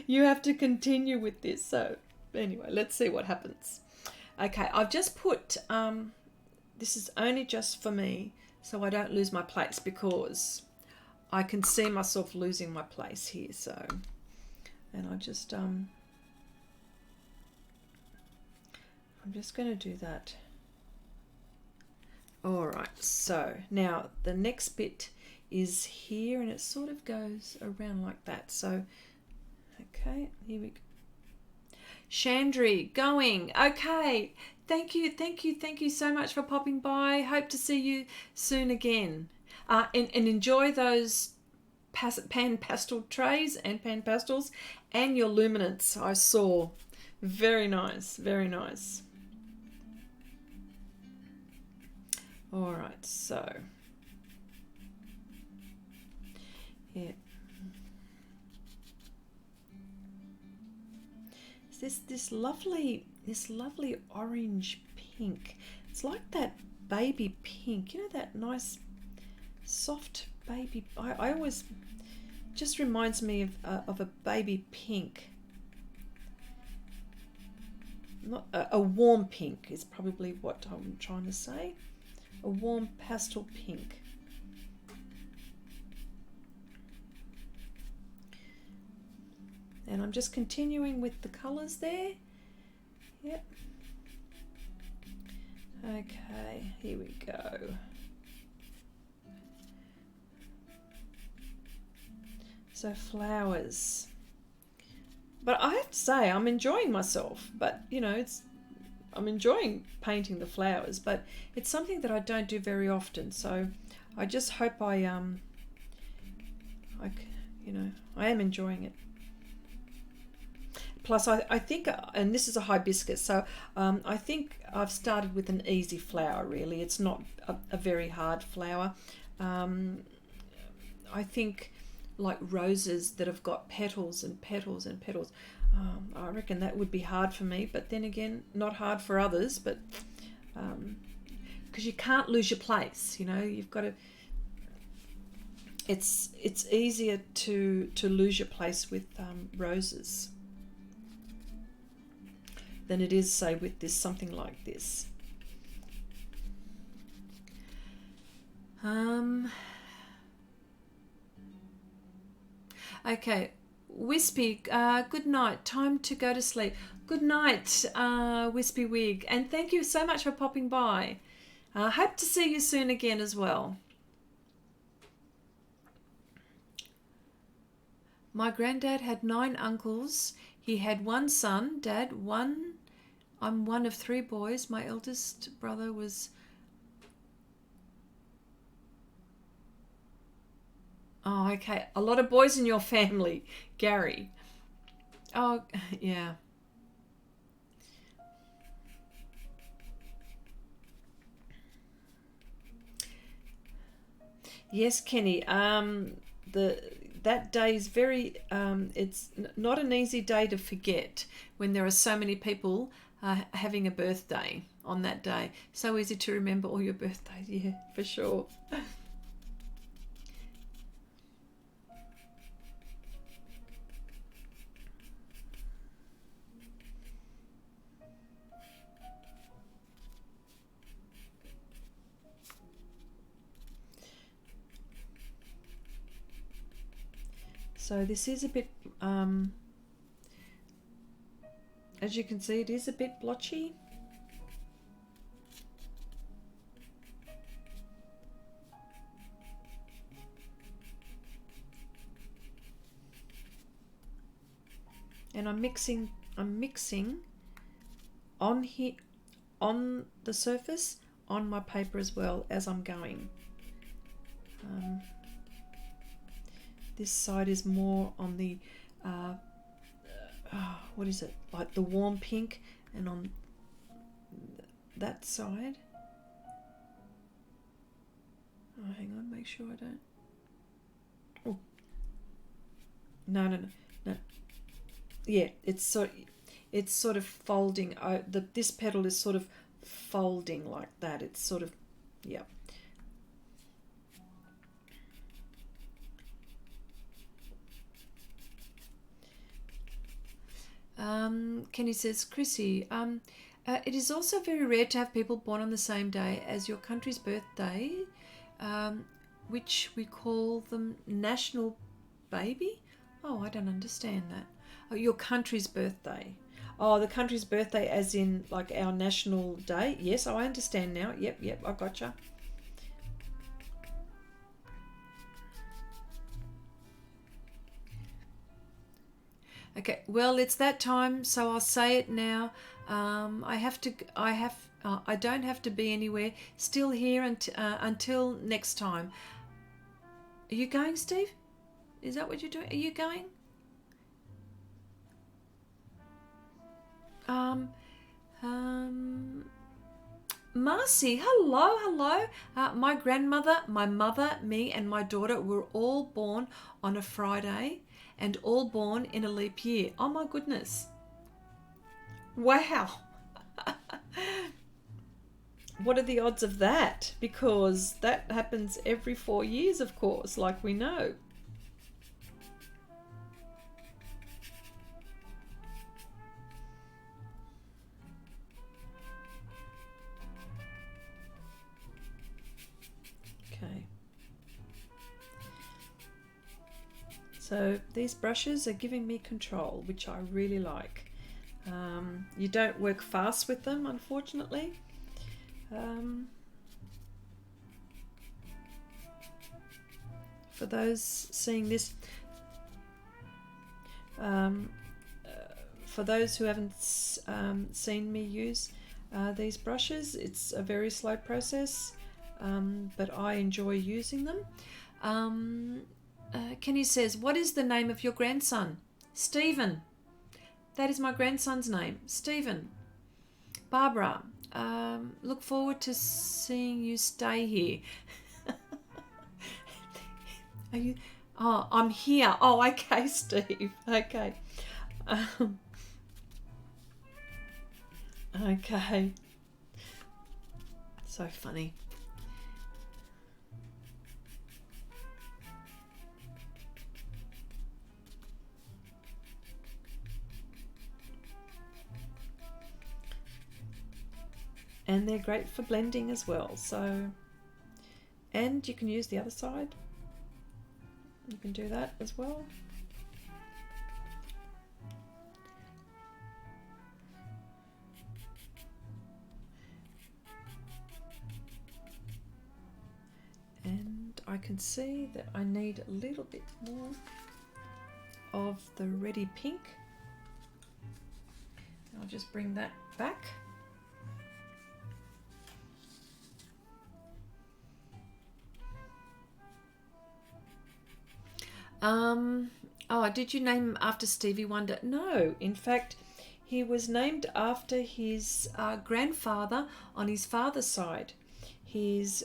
you have to continue with this. So anyway, let's see what happens. Okay, I've just put. This is only just for me, so I don't lose my place, because I can see myself losing my place here. So, and I just I'm just going to do that. All right, so now the next bit is here, and it sort of goes around like that. So, okay, here we go. Chandri, going. Okay, thank you so much for popping by. Hope to see you soon again. And enjoy those pan pastel trays and pan pastels and your luminance. I saw. Very nice, very nice. All right, so yeah, this lovely orange pink. It's like that baby pink, you know, that nice soft baby. I always just reminds me of a baby pink. Not a warm pink is probably what I'm trying to say. A warm pastel pink. And I'm just continuing with the colours there. Yep. Okay, here we go. So flowers. But I have to say, I'm enjoying myself. But, you know, I'm enjoying painting the flowers, but it's something that I don't do very often. So I just hope I am enjoying it. Plus, I think, and this is a hibiscus, so I think I've started with an easy flower, really. It's not a very hard flower. I think like roses that have got petals and petals and petals, I reckon that would be hard for me, but then again, not hard for others, but because you can't lose your place, you know, you've got to, it's easier to lose your place with roses than it is, say, with this, something like this. Okay, Wispy, good night. Time to go to sleep. Good night, Wispy Wig, and thank you so much for popping by. Hope to see you soon again as well. My granddad had 9 uncles. He had 1 son, Dad, I'm one of 3 boys. My eldest brother was... Oh, okay. A lot of boys in your family, Gary. Oh, yeah. Yes, Kenny. That day is very, it's not an easy day to forget when there are so many people having a birthday on that day. So easy to remember all your birthdays, yeah, for sure. So this is a bit, as you can see, it is a bit blotchy. And I'm mixing on here, on the surface, on my paper as well as I'm going. This side is more on the, what is it, like the warm pink, and on that side, oh, hang on, make sure I don't, oh, no, yeah, it's sort of folding, this petal is sort of folding like that, it's sort of, yeah. Kenny says, Chrissy, it is also very rare to have people born on the same day as your country's birthday, which we call them National Baby. Oh, I don't understand that. Oh, your country's birthday. Oh, the country's birthday as in like our national day. Yes, I understand now. Yep, I gotcha. Okay, well, it's that time, so I'll say it now. I don't have to be anywhere. Still here until next time. Are you going, Steve? Is that what you're doing? Are you going? Marcy, hello. My grandmother, my mother, me, and my daughter were all born on a Friday, and all born in a leap year. Oh my goodness. Wow. What are the odds of that? Because that happens every 4 years, of course, like we know. Okay. So these brushes are giving me control, which I really like. You don't work fast with them, unfortunately. For those seeing this, for those who haven't seen me use these brushes, it's a very slow process, but I enjoy using them. Kenny says, what is the name of your grandson? Stephen. That is my grandson's name, Stephen. Barbara, look forward to seeing you stay here. Are you? Oh, I'm here. Oh, okay, Steve. Okay. Okay. So funny. And they're great for blending as well. So, and you can use the other side. You can do that as well. And I can see that I need a little bit more of the Ready Pink. I'll just bring that back. Oh, did you name him after Stevie Wonder? No, in fact, he was named after his grandfather on his father's side. His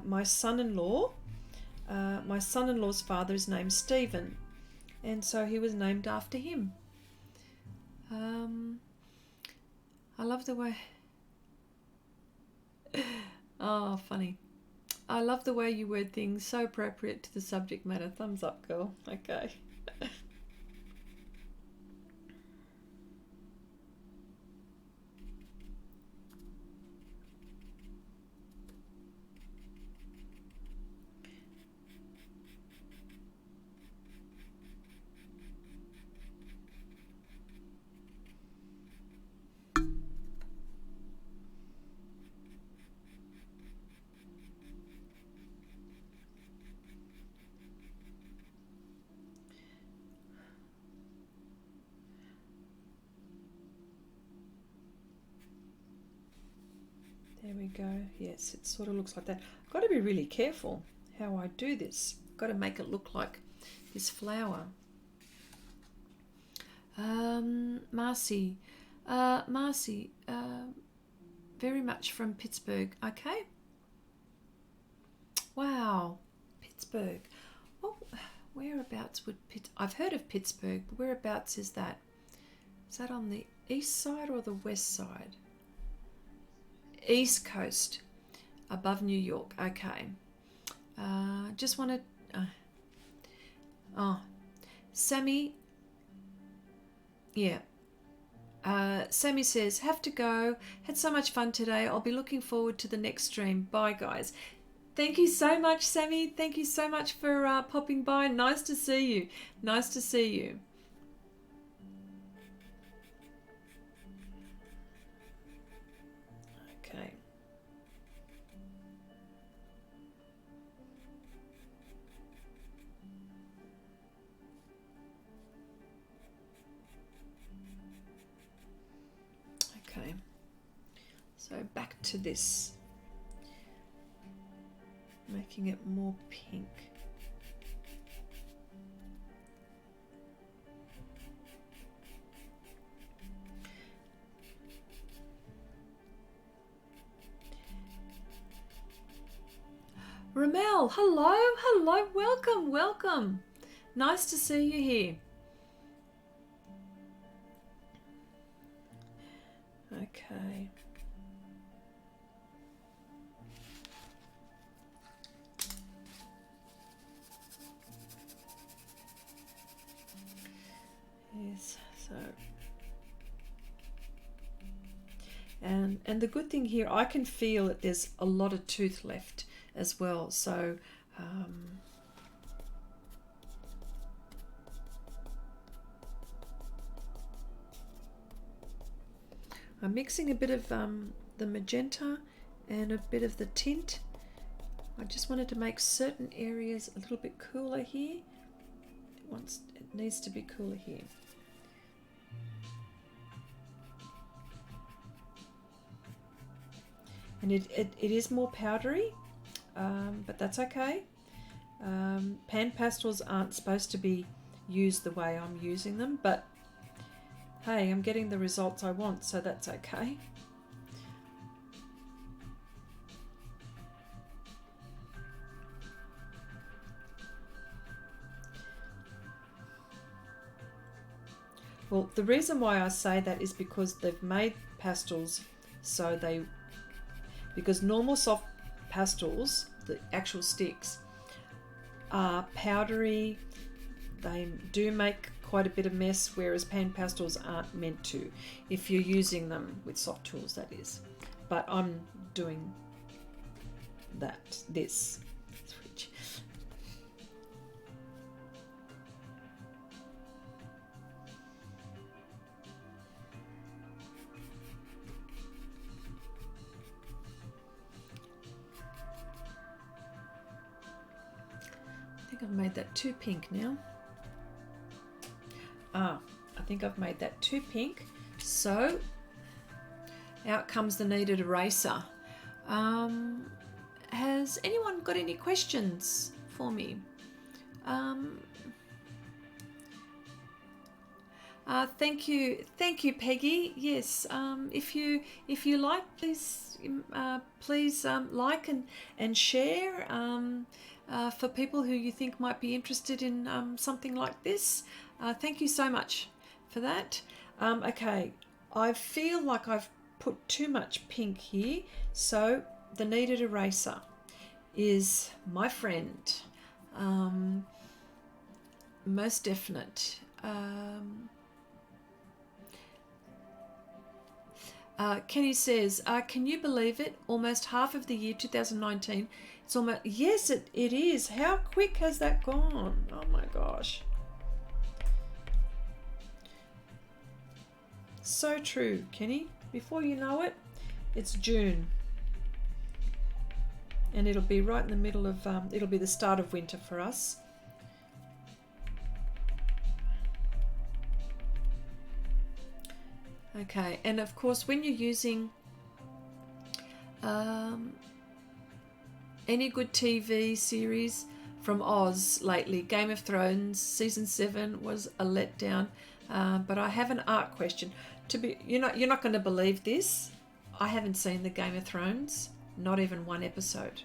my son-in-law, my son-in-law's father is named Stephen, and so he was named after him. I love the way. Oh, funny. I love the way you word things, so appropriate to the subject matter. Thumbs up, girl. Okay. There we go. Yes, it sort of looks like that. I've got to be really careful how I do this. I've got to make it look like this flower. Marcy, very much from Pittsburgh. Okay. Wow, Pittsburgh. Oh, whereabouts would I've heard of Pittsburgh, but whereabouts is that? Is that on the east side or the west side? East Coast, above New York. Okay. Just wanted. Sammy. Yeah. Sammy says, have to go. Had so much fun today. I'll be looking forward to the next stream. Bye, guys. Thank you so much, Sammy. Thank you so much for popping by. Nice to see you. Nice to see you. Okay. Okay. So back to this. Making it more pink. Ramel, hello, welcome. Nice to see you here. Okay. And the good thing here, I can feel that there's a lot of tooth left as well. So I'm mixing a bit of the magenta and a bit of the tint. I just wanted to make certain areas a little bit cooler here. It needs to be cooler here. And it is more powdery, but that's okay. Pan pastels aren't supposed to be used the way I'm using them, but hey, I'm getting the results I want, so that's okay. Well, the reason why I say that is because they've made pastels because normal soft pastels, the actual sticks, are powdery. They do make quite a bit of mess, whereas pan pastels aren't meant to, if you're using them with soft tools, that is. But I'm doing this switch. I think I've made that too pink now. I think I've made that too pink. So out comes the kneaded eraser. Has anyone got any questions for me? Thank you, Peggy. Yes, if you like, please like and share for people who you think might be interested in something like this. Thank you so much for that. Okay, I feel like I've put too much pink here, so the kneaded eraser is my friend. Most definite. Kenny says, can you believe it? Almost half of the year 2019. It's almost, yes, it is. How quick has that gone? Oh my gosh. So true, Kenny. Before you know it, it's June. And it'll be right in the middle of, it'll be the start of winter for us. Okay, and of course when you're using any good TV series from Oz lately, Game of Thrones season 7 was a letdown, but I have an art question. You're not going to believe this. I haven't seen the Game of Thrones, not even one episode,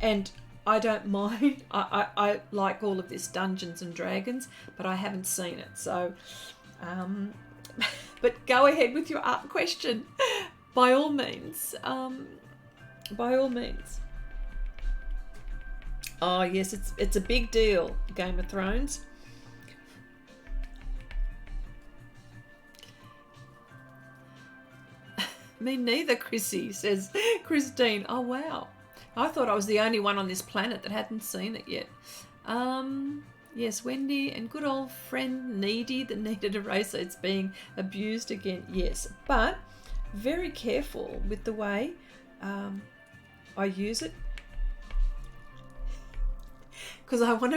and I don't mind. I like all of this Dungeons and Dragons, but I haven't seen it, so. But go ahead with your art question, by all means. By all means. Oh yes, it's a big deal, Game of Thrones. Me neither, Chrissy, says Christine. Oh wow, I thought I was the only one on this planet that hadn't seen it yet. Yes, Wendy and good old friend Needy, the kneaded eraser, it's being abused again. Yes, but very careful with the way I use it, because I want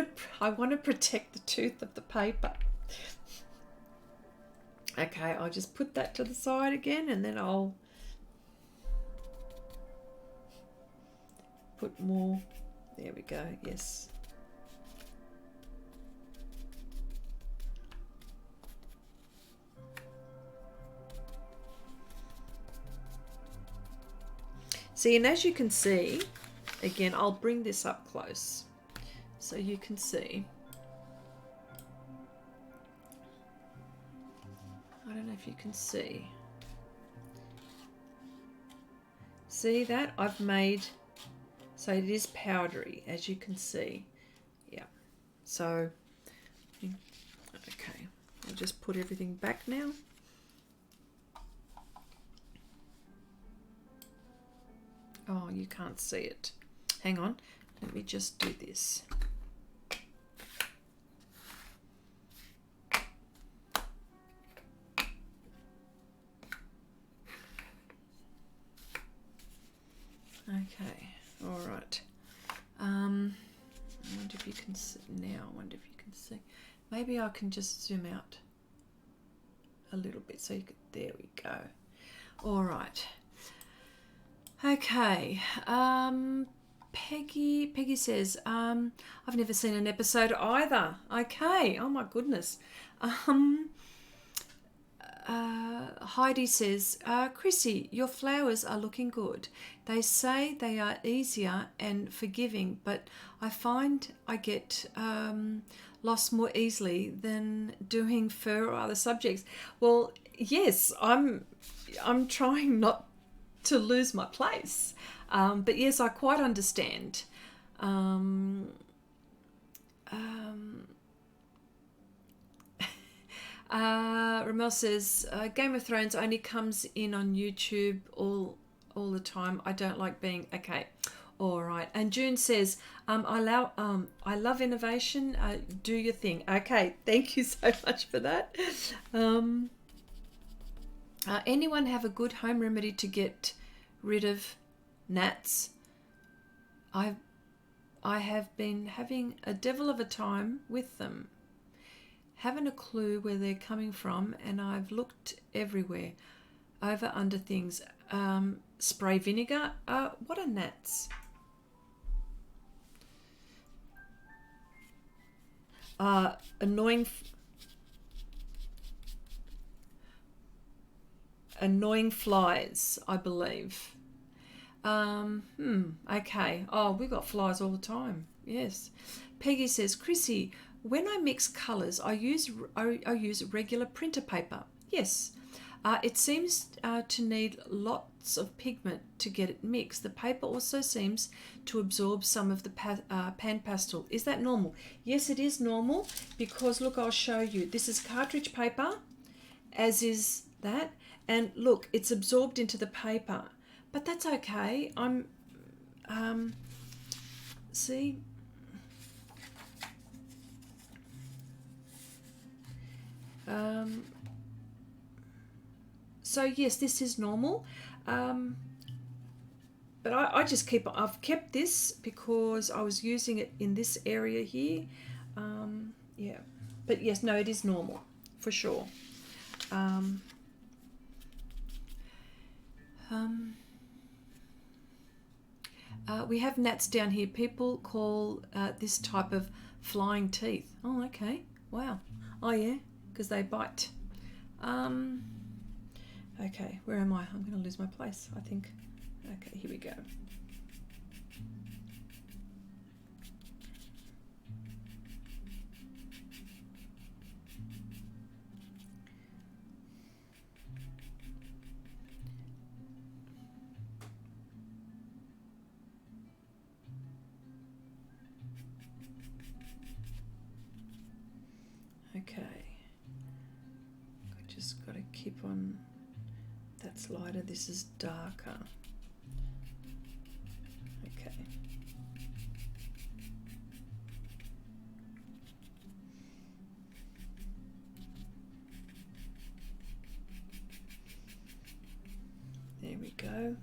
to protect the tooth of the paper. Okay, I'll just put that to the side again, and then I'll put more. There we go. Yes. See, and as you can see, again, I'll bring this up close so you can see. I don't know if you can see. See that? I've made, so it is powdery, as you can see. Yeah. So, okay, I'll just put everything back now. Oh, you can't see it. Hang on. Let me just do this. Okay, all right. I wonder if you can see now. I wonder if you can see. Maybe I can just zoom out a little bit so you could. There we go. All right. Okay. Peggy says, I've never seen an episode either. Okay. Oh my goodness. Heidi says, Chrissy, your flowers are looking good. They say they are easier and forgiving, but I find I get lost more easily than doing fur or other subjects. Well, yes, I'm trying not to lose my place. But yes, I quite understand. Ramel says, Game of Thrones only comes in on YouTube all the time. I don't like being... Okay, all right. And June says, I love innovation. Do your thing. Okay, thank you so much for that. Anyone have a good home remedy to get rid of gnats? I have been having a devil of a time with them. Haven't a clue where they're coming from, and I've looked everywhere, over, under things. Spray vinegar. What are gnats? Annoying flies, I believe. Okay. Oh, we've got flies all the time. Yes. Peggy says, Chrissy, when I mix colours, I use regular printer paper. Yes. It seems to need lots of pigment to get it mixed. The paper also seems to absorb some of the pan pastel. Is that normal? Yes, it is normal, because look, I'll show you. This is cartridge paper, as is that. And look, it's absorbed into the paper. But that's okay. See? So yes, this is normal. But I've kept this because I was using it in this area here. Yeah. But yes, no, it is normal, for sure. We have gnats down here. People call this type of flying teeth. Oh, okay. Wow. Oh, yeah, because they bite. Okay, where am I? I'm going to lose my place, I think. Okay, here we go. Okay, I just got to keep on. That's lighter, this is darker. Okay. There we go.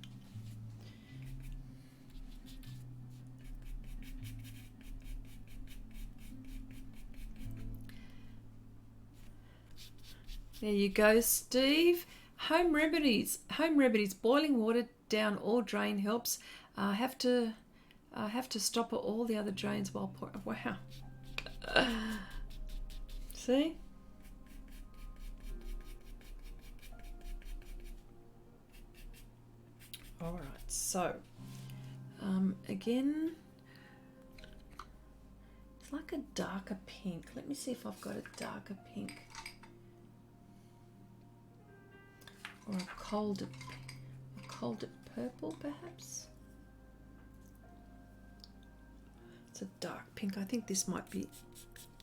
There you go, Steve. Home remedies. Boiling water down all drain helps. I have to stop all the other drains while pouring. Wow. See? All right. So, again, it's like a darker pink. Let me see if I've got a darker pink. Or a colder purple, perhaps. It's a dark pink. I think this might be.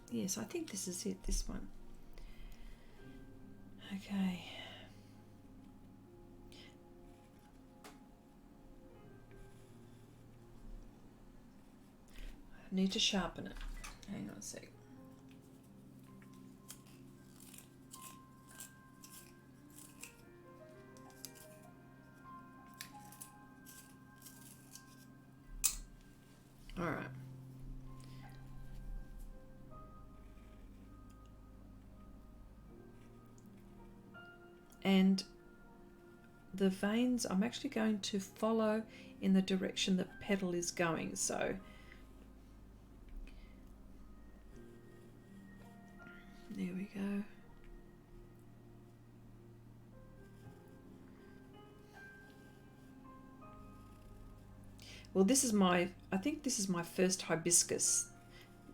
Yes, I think this is it. This one. Okay. need to sharpen it. Hang on a sec. All right. And the veins, I'm actually going to follow in the direction the petal is going. So there we go. Well, this is I think this is my first hibiscus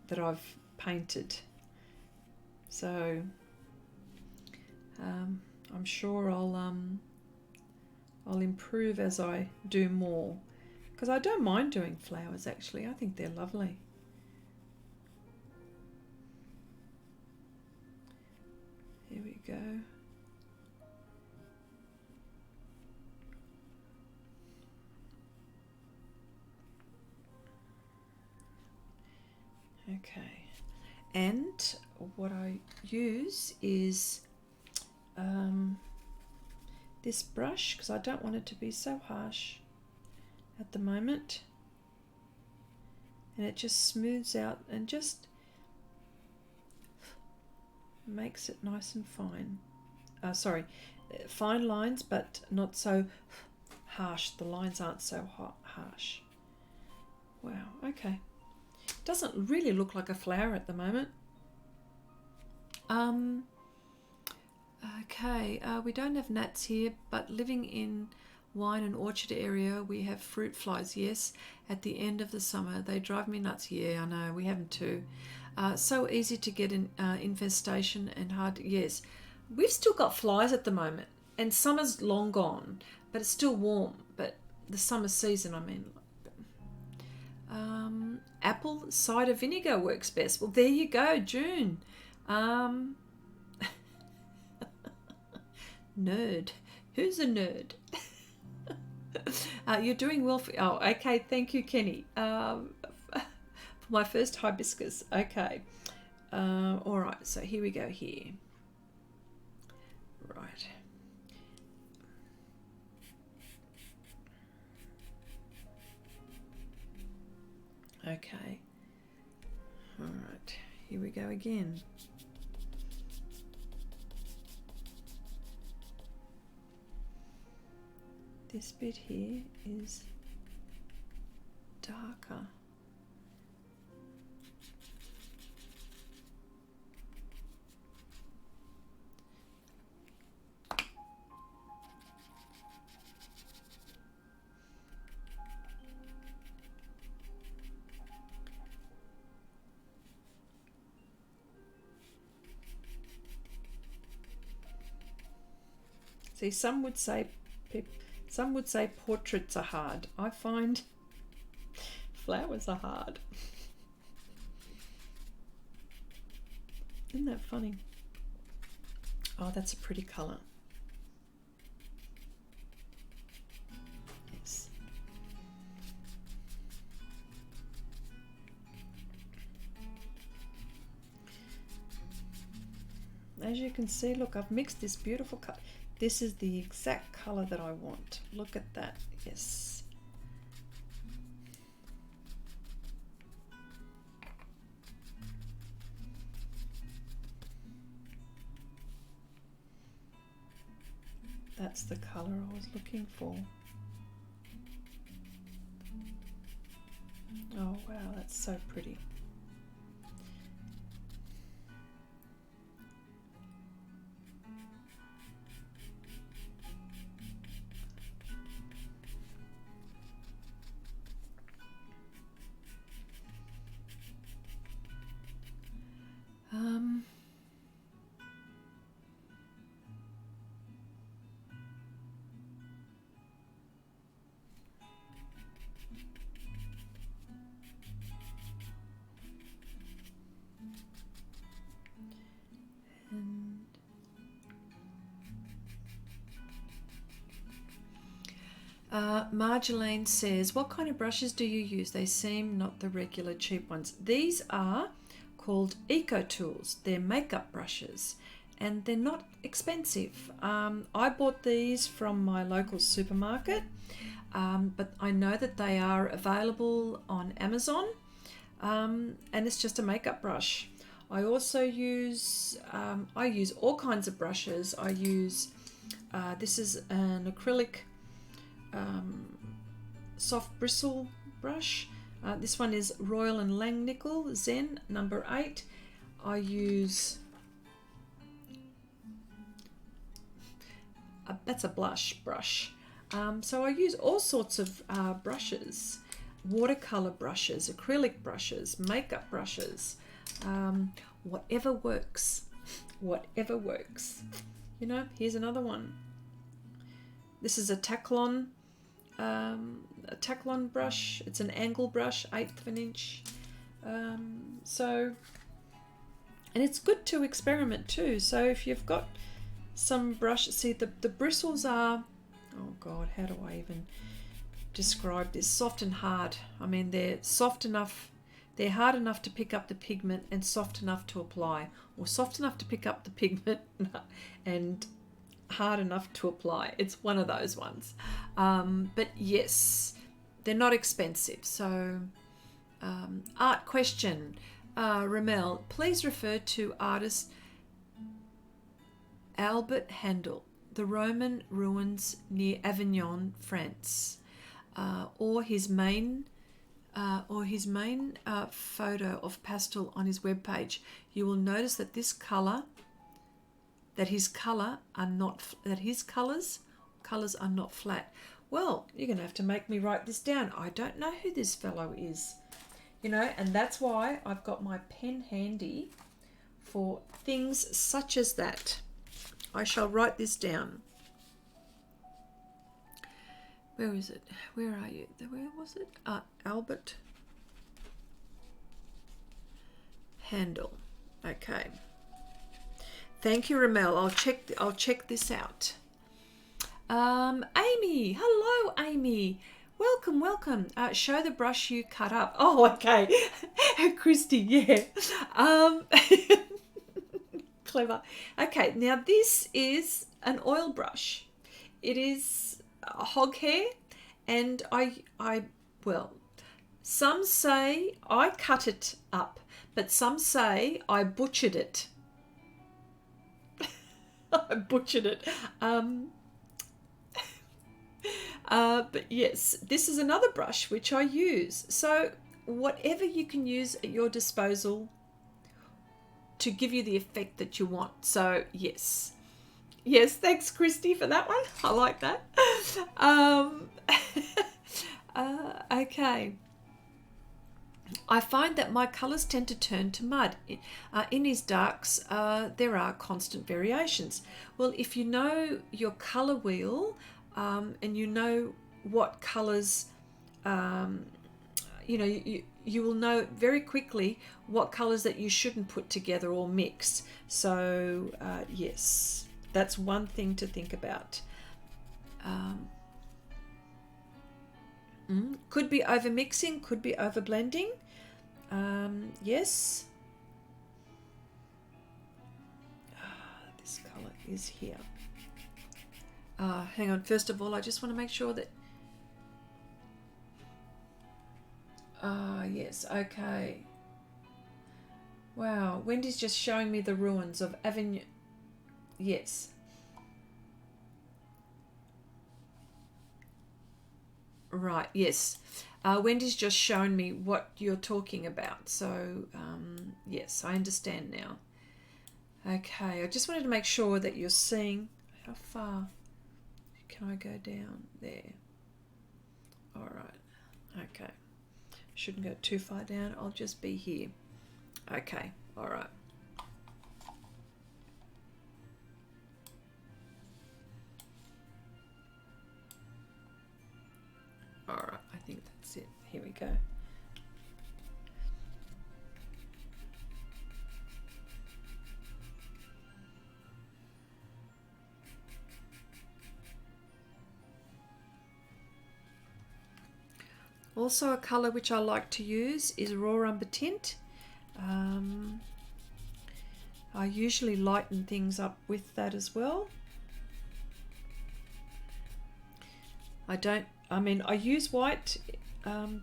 that I've painted. So I'm sure I'll improve as I do more, because I don't mind doing flowers actually. I think they're lovely. Here we go. Okay, and what I use is this brush, because I don't want it to be so harsh at the moment, and it just smooths out and just makes it nice and fine. Sorry, fine lines, but not so harsh. The lines aren't so harsh. Wow, okay. Doesn't really look like a flower at the moment. Okay, we don't have gnats here, but living in wine and orchard area, we have fruit flies. Yes, at the end of the summer, they drive me nuts. Yeah, I know, we have them too. So easy to get an infestation and hard to, yes. We've still got flies at the moment, and summer's long gone, but it's still warm. But the summer season, I mean. Apple cider vinegar works best. Well, there you go, June. Nerd. Who's a nerd? You're doing well for... Oh, okay. Thank you, Kenny. For my first hibiscus. Okay. All right. So here we go here. Right. Okay. All right. Here we go again. This bit here is darker. See, some would say portraits are hard. I find flowers are hard. Isn't that funny? Oh, that's a pretty colour. Yes. As you can see, look, I've mixed this beautiful colour. This is the exact colour that I want. Look at that. Yes. That's the colour I was looking for. Oh wow, that's so pretty. Marjolaine says, what kind of brushes do you use? They seem not the regular cheap ones. These are called Eco Tools. They're makeup brushes and they're not expensive. I bought these from my local supermarket, but I know that they are available on Amazon, and it's just a makeup brush. I also use, I use all kinds of brushes. I use, this is an acrylic soft bristle brush. This one is Royal and Langnickel Zen number 8. I use, that's a blush brush. So I use all sorts of brushes, watercolor brushes, acrylic brushes, makeup brushes, whatever works, whatever works. You know, here's another one. This is a Taklon brush. It's an angle brush, 1/8 of an inch. So, and it's good to experiment too. So if you've got some brush, see the bristles are, oh God, how do I even describe this? Soft and hard. I mean, they're soft enough, they're hard enough to pick up the pigment and soft enough to apply, or soft enough to pick up the pigment and hard enough to apply. It's one of those ones. But yes, they're not expensive. So art question, Ramel, please refer to artist Albert Handel, the Roman ruins near Avignon, France, or his main photo of pastel on his webpage. You will notice that his colours are not flat. Well, you're going to have to make me write this down. I don't know who this fellow is, you know, and that's why I've got my pen handy for things such as that. I shall write this down. Where is it? Where are you? Where was it? Albert Handel. Okay. Thank you, Ramel. I'll check this out. Amy, hello, Amy. Welcome. Show the brush you cut up. Oh, okay. Christy, yeah. Clever. Okay, now this is an oil brush. It is a hog hair, and well, some say I cut it up, but some say I butchered it. I butchered it. But yes, this is another brush which I use. So whatever you can use at your disposal to give you the effect that you want. So yes, thanks Christy for that one. I like that. Okay. I find that my colours tend to turn to mud. In his darks, there are constant variations. Well, if you know your colour wheel, and you know what colours, you know, you will know very quickly what colours that you shouldn't put together or mix. So yes, that's one thing to think about. Could be over mixing, could be over blending. Yes. This colour is here. Hang on, first of all, I just want to make sure that... yes, okay. Wow, Wendy's just showing me the ruins of Avignon. Yes. Right, yes. Wendy's just shown me what you're talking about. So, yes, I understand now. Okay, I just wanted to make sure that you're seeing how far can I go down there. All right, okay. Shouldn't go too far down. I'll just be here. Okay, all right. All right, I think that's it. Here we go. Also a colour which I like to use is Raw Umber Tint. I usually lighten things up with that as well. I use white,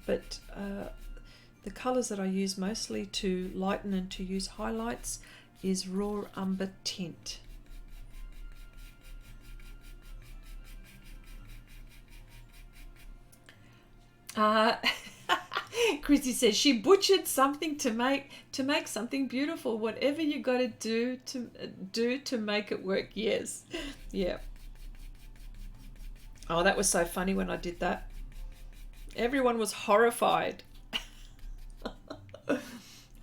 but the colours that I use mostly to lighten and to use highlights is Raw Umber Tint. Chrissy says she butchered something to make something beautiful. Whatever you got to do to make it work. Yes, yeah. Oh, that was so funny when I did that. Everyone was horrified.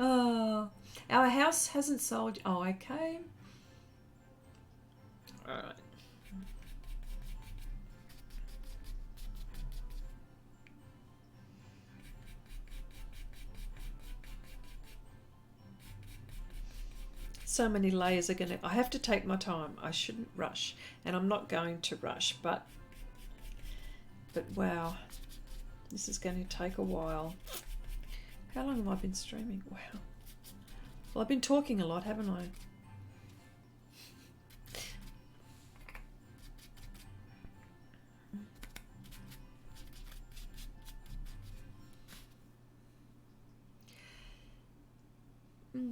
Oh, our house hasn't sold. Oh, okay. All right. So many layers are gonna. I have to take my time. I shouldn't rush, and I'm not going to rush. But wow, this is going to take a while. How long have I been streaming? Wow. Well, I've been talking a lot, haven't I?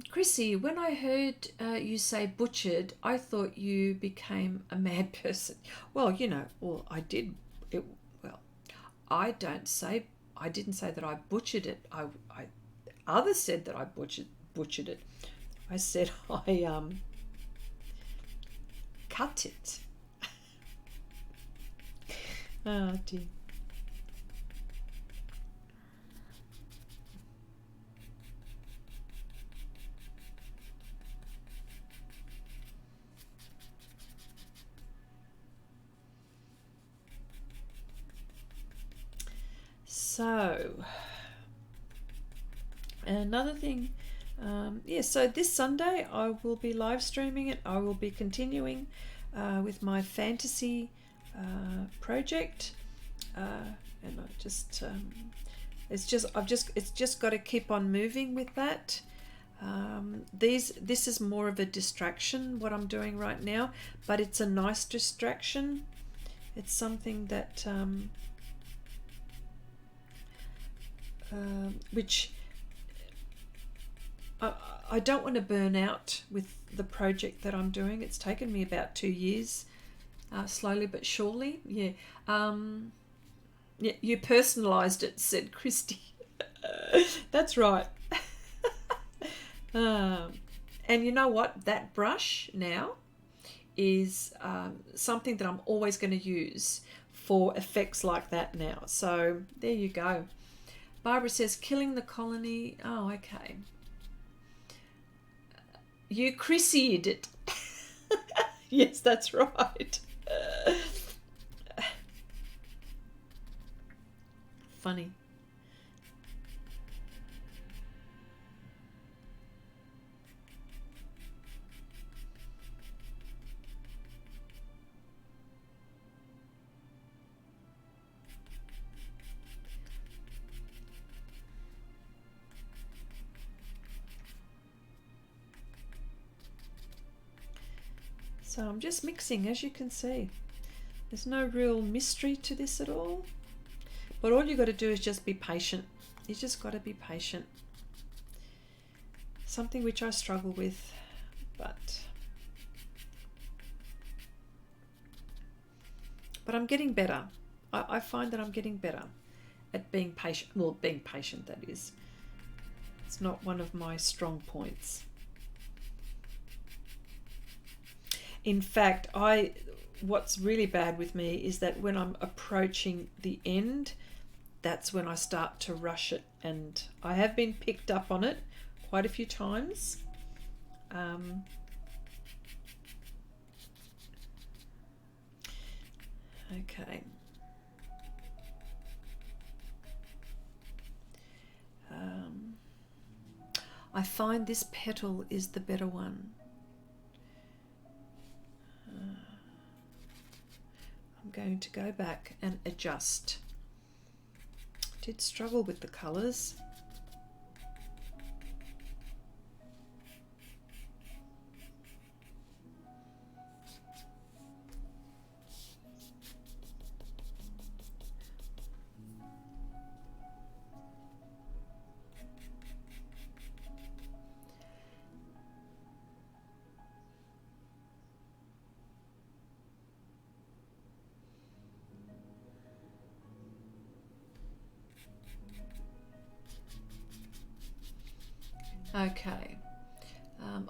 Chrissy, when I heard you say butchered, I thought you became a mad person. Well, you know, well, I did. Well, I didn't say that I butchered it. Others said that I butchered it. I said I cut it. Oh dear. So, another thing, so this Sunday I will be live streaming it. I will be continuing with my fantasy project, and it's just got to keep on moving with that. This is more of a distraction, what I'm doing right now, but it's a nice distraction. It's something that which I don't want to burn out with the project that I'm doing. It's taken me about 2 years, slowly but surely. Yeah. Yeah, you personalised it, said Christy. That's right. And you know what? That brush now is something that I'm always going to use for effects like that now. So there you go. Barbara says, killing the colony. Oh, okay. You Chrissy'd it. Yes, that's right. Funny. So I'm just mixing, as you can see. There's no real mystery to this at all. But all you got to do is just be patient. You just got to be patient. Something which I struggle with, but I'm getting better. I find that I'm getting better at being patient. Well, being patient, that is. It's not one of my strong points. In fact, what's really bad with me is that when I'm approaching the end, that's when I start to rush it, and I have been picked up on it quite a few times. Okay. I find this petal is the better one. I'm going to go back and adjust. Did struggle with the colours. Okay,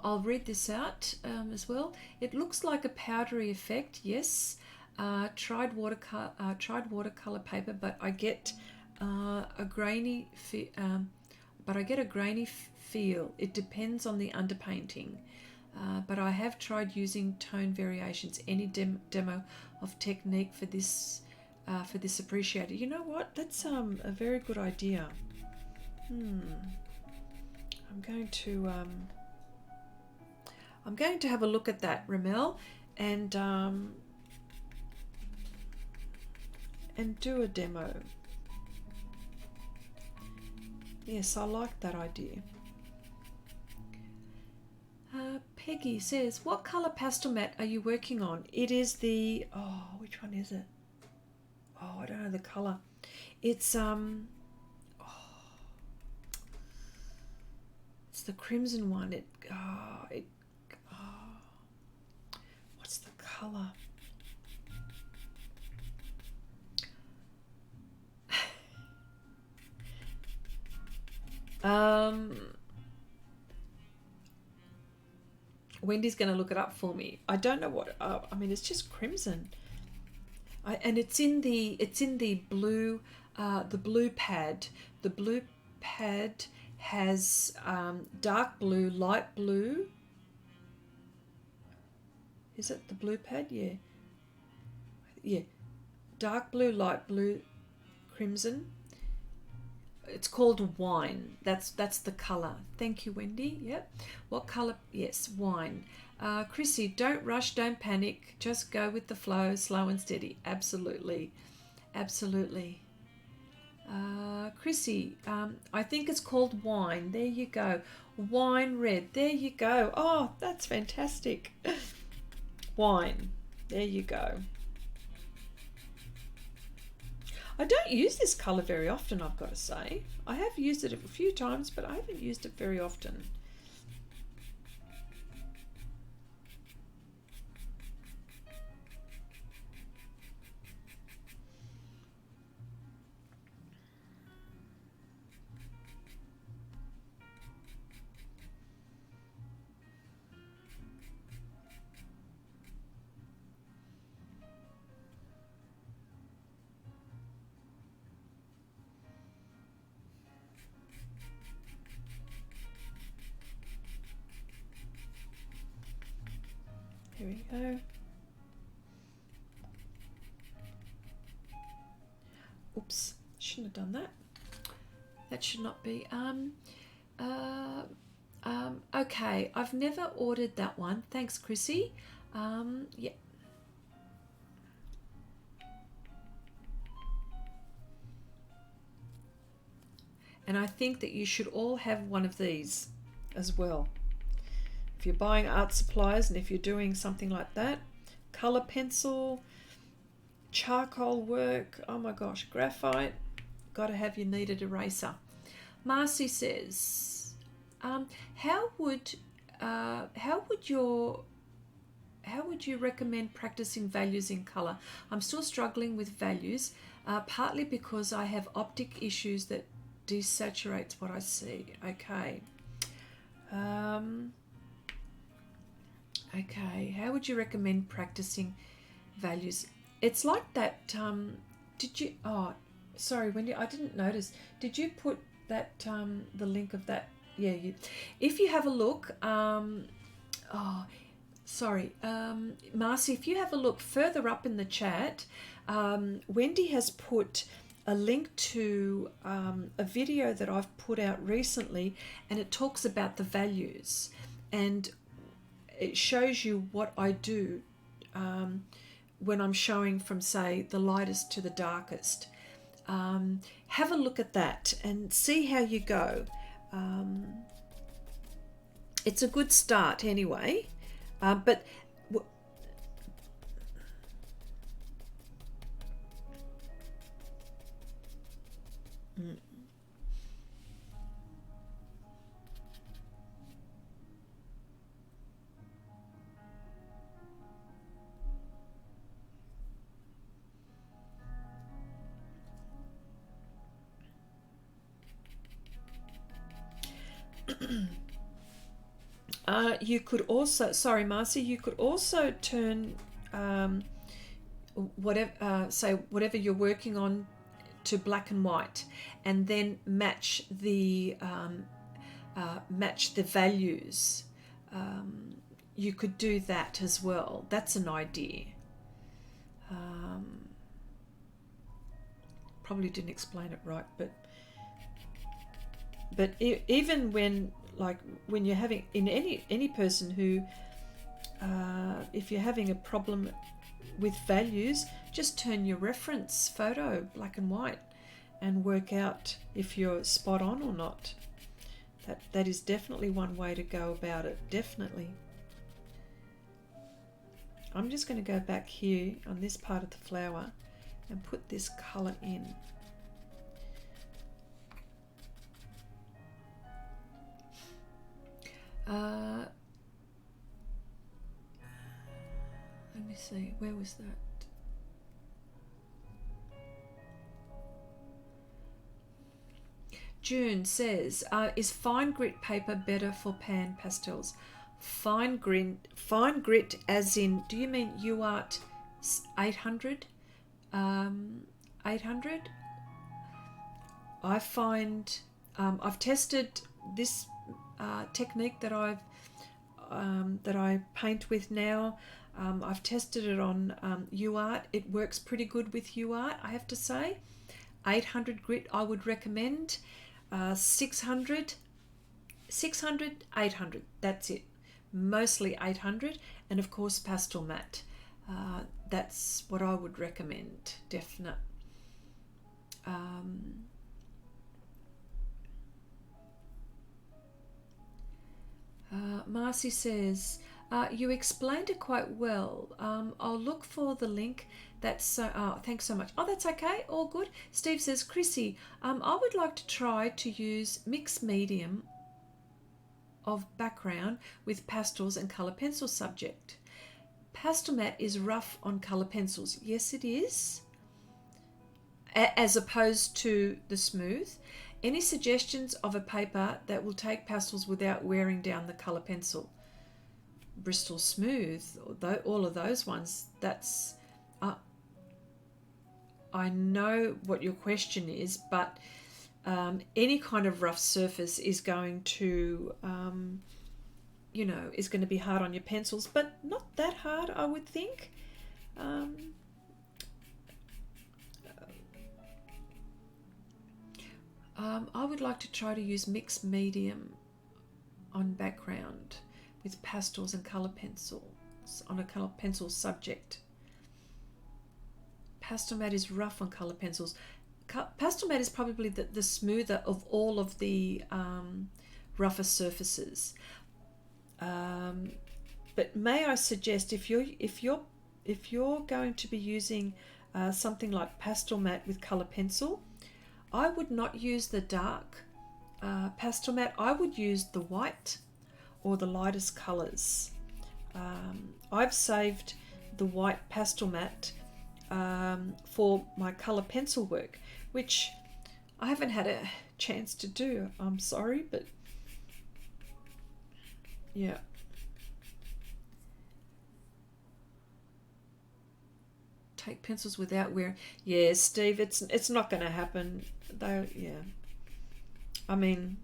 I'll read this out as well. It looks like a powdery effect, yes. Tried watercolor paper, but I get a grainy feel. It depends on the underpainting. But I have tried using tone variations. Any demo of technique for this appreciated. You know what? That's a very good idea. I'm going to have a look at that, Ramel, and do a demo. Yes, I like that idea. Peggy says, what color Pastelmat are you working on? It is the, which one is it? Oh, I don't know the color. It's it's the crimson one. What's the color? Wendy's going to look it up for me. I don't know what. I mean, it's just crimson. And it's in the blue. The blue pad. The blue pad has dark blue, light blue. Is it the blue pad? Yeah. Yeah. Dark blue, light blue, crimson. It's called wine. That's the color. Thank you, Wendy. Yep. What color? Yes, wine. Chrissy, don't rush, don't panic. Just go with the flow, slow and steady. Absolutely. Absolutely. Chrissy, I think it's called wine. There you go. Wine red. There you go. Oh, that's fantastic. Wine. There you go. I don't use this colour very often, I've got to say. I have used it a few times, but I haven't used it very often. Here we go. Oops, shouldn't have done that. That should not be. Okay, I've never ordered that one. Thanks, Chrissy. Yeah. And I think that you should all have one of these as well. If you're buying art supplies and if you're doing something like that, color pencil, charcoal work, oh my gosh, graphite, got to have your kneaded eraser. Marcy says, how would you recommend practicing values in color? I'm still struggling with values, partly because I have optic issues that desaturates what I see. Okay. Okay, how would you recommend practicing values? It's like that, did you, sorry, Wendy, I didn't notice. Did you put that, the link of that? Yeah, if you have a look, Marcy, if you have a look further up in the chat, Wendy has put a link to a video that I've put out recently, and it talks about the values, and it shows you what I do when I'm showing from, say, the lightest to the darkest. have a look at that and see how you go. It's a good start anyway, but you could also, sorry Marcy, you could also turn whatever, say whatever you're working on to black and white, and then match the values. You could do that as well. That's an idea. Probably didn't explain it right, but even when, like, when you're having, in any person who, if you're having a problem with values, just turn your reference photo black and white and work out if you're spot on or not. That is definitely one way to go about it, definitely. I'm just going to go back here on this part of the flower and put this colour in. Let me see, where was that? June says, is fine grit paper better for pan pastels? Fine grit as in, do you mean UART 800? 800? I find, I've tested this technique that I paint with now. I've tested it on UART. It works pretty good with UART, I have to say. 800 grit I would recommend. 600, 800, that's it. Mostly 800, and of course Pastelmat. That's what I would recommend, definite. Marcy says, you explained it quite well. I'll look for the link. That's thanks so much. Oh, that's okay. All good. Steve says, Chrissy, I would like to try to use mixed medium of background with pastels and colour pencil subject. Pastelmat is rough on colour pencils. Yes, it is. As opposed to the smooth. Any suggestions of a paper that will take pastels without wearing down the colour pencil? Bristol Smooth, all of those ones. That's I know what your question is, but any kind of rough surface is going to is going to be hard on your pencils, but not that hard, I would think. I would like to try to use mixed medium on background with pastels and colour pencils on a colour pencil subject. Pastelmat is rough on colour pencils. Pastelmat is probably the smoother of all of the rougher surfaces. But may I suggest, if you're going to be using something like Pastelmat with colour pencil, I would not use the dark Pastelmat. I would use the white or the lightest colours. I've saved the white Pastelmat for my colour pencil work, which I haven't had a chance to do. I'm sorry, but yeah. Take pencils without wearing. Yeah, Steve, it's not going to happen. Though, yeah. I mean,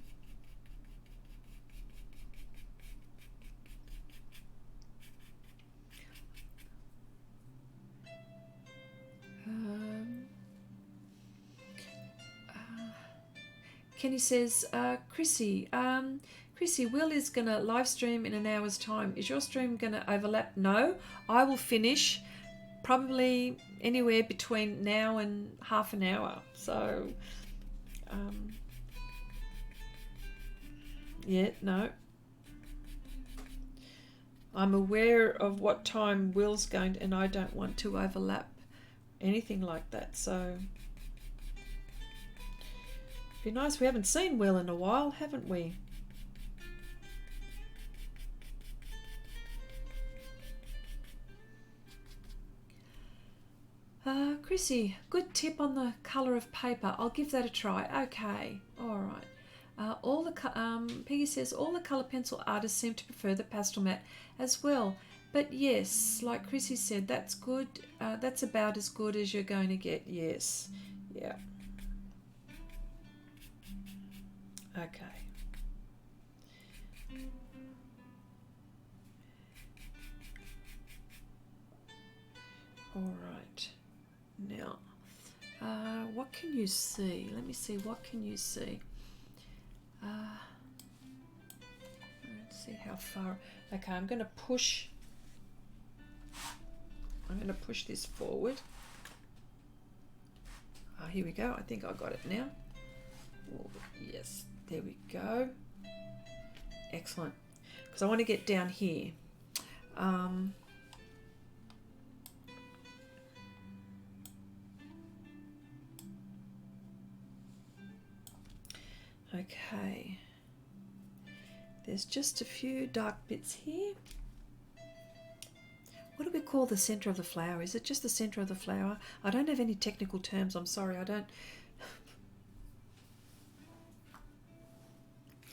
Kenny says, Chrissy, Will is going to live stream in an hour's time. Is your stream going to overlap? No, I will finish probably anywhere between now and half an hour. So, yeah, no. I'm aware of what time Will's going to, and I don't want to overlap anything like that. So, it'd be nice. We haven't seen Will in a while, haven't we? Chrissy, good tip on the colour of paper. I'll give that a try. Okay, all right. Peggy says all the colour pencil artists seem to prefer the Pastelmat as well. But yes, like Chrissy said, that's good. That's about as good as you're going to get. Yes, yeah. Okay. All right. Now, what can you see? Let me see. What can you see? Let's see how far. Okay, I'm going to push. I'm going to push this forward. Here we go. I think I got it now. Oh, yes, there we go. Excellent. Because I want to get down here. Okay, there's just a few dark bits here. What do we call the center of the flower? Is it just the center of the flower? I don't have any technical terms. I'm sorry, I don't.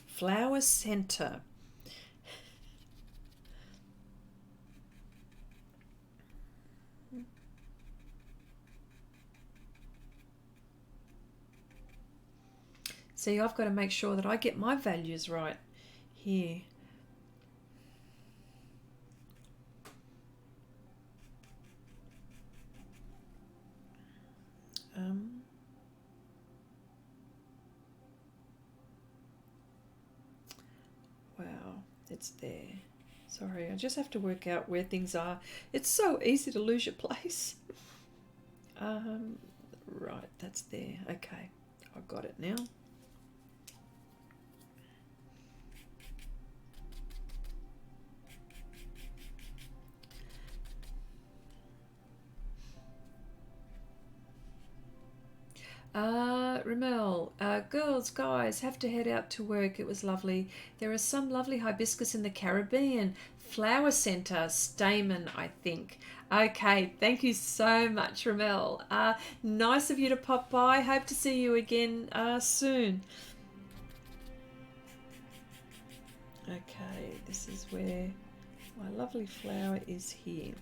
Flower center. See, I've got to make sure that I get my values right here. Wow, it's there. Sorry, I just have to work out where things are. It's so easy to lose your place. Right, that's there. Okay, I've got it now. Ramel, girls, guys, have to head out to work. It was lovely. There is some lovely hibiscus in the Caribbean. Flower Centre, Stamen, I think. Okay, thank you so much, Ramel. Nice of you to pop by. Hope to see you again soon. Okay, this is where my lovely flower is here.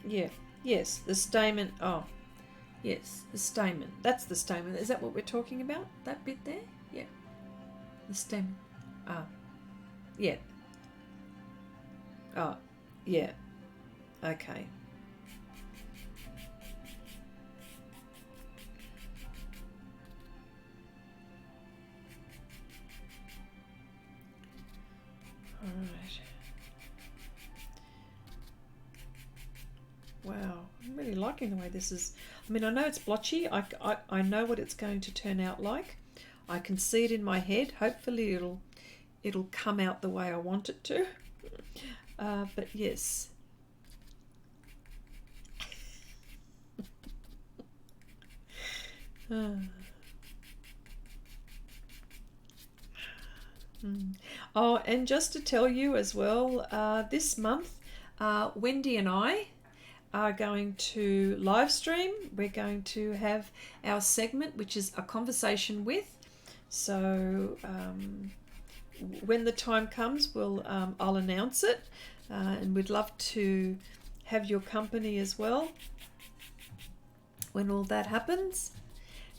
Yeah, yes, the stamen. Oh, yes, the stamen. That's the stamen. Is that what we're talking about? That bit there? Yeah. The stamen. Ah, yeah. Oh, yeah. Okay. All right. Wow, I'm really liking the way this is. I mean, I know it's blotchy. I know what it's going to turn out like. I can see it in my head. Hopefully it'll come out the way I want it to. But yes. Oh, and just to tell you as well, this month, Wendi and I are going to live stream. We're going to have our segment, which is a conversation with. So when the time comes, I'll announce it, and we'd love to have your company as well when all that happens.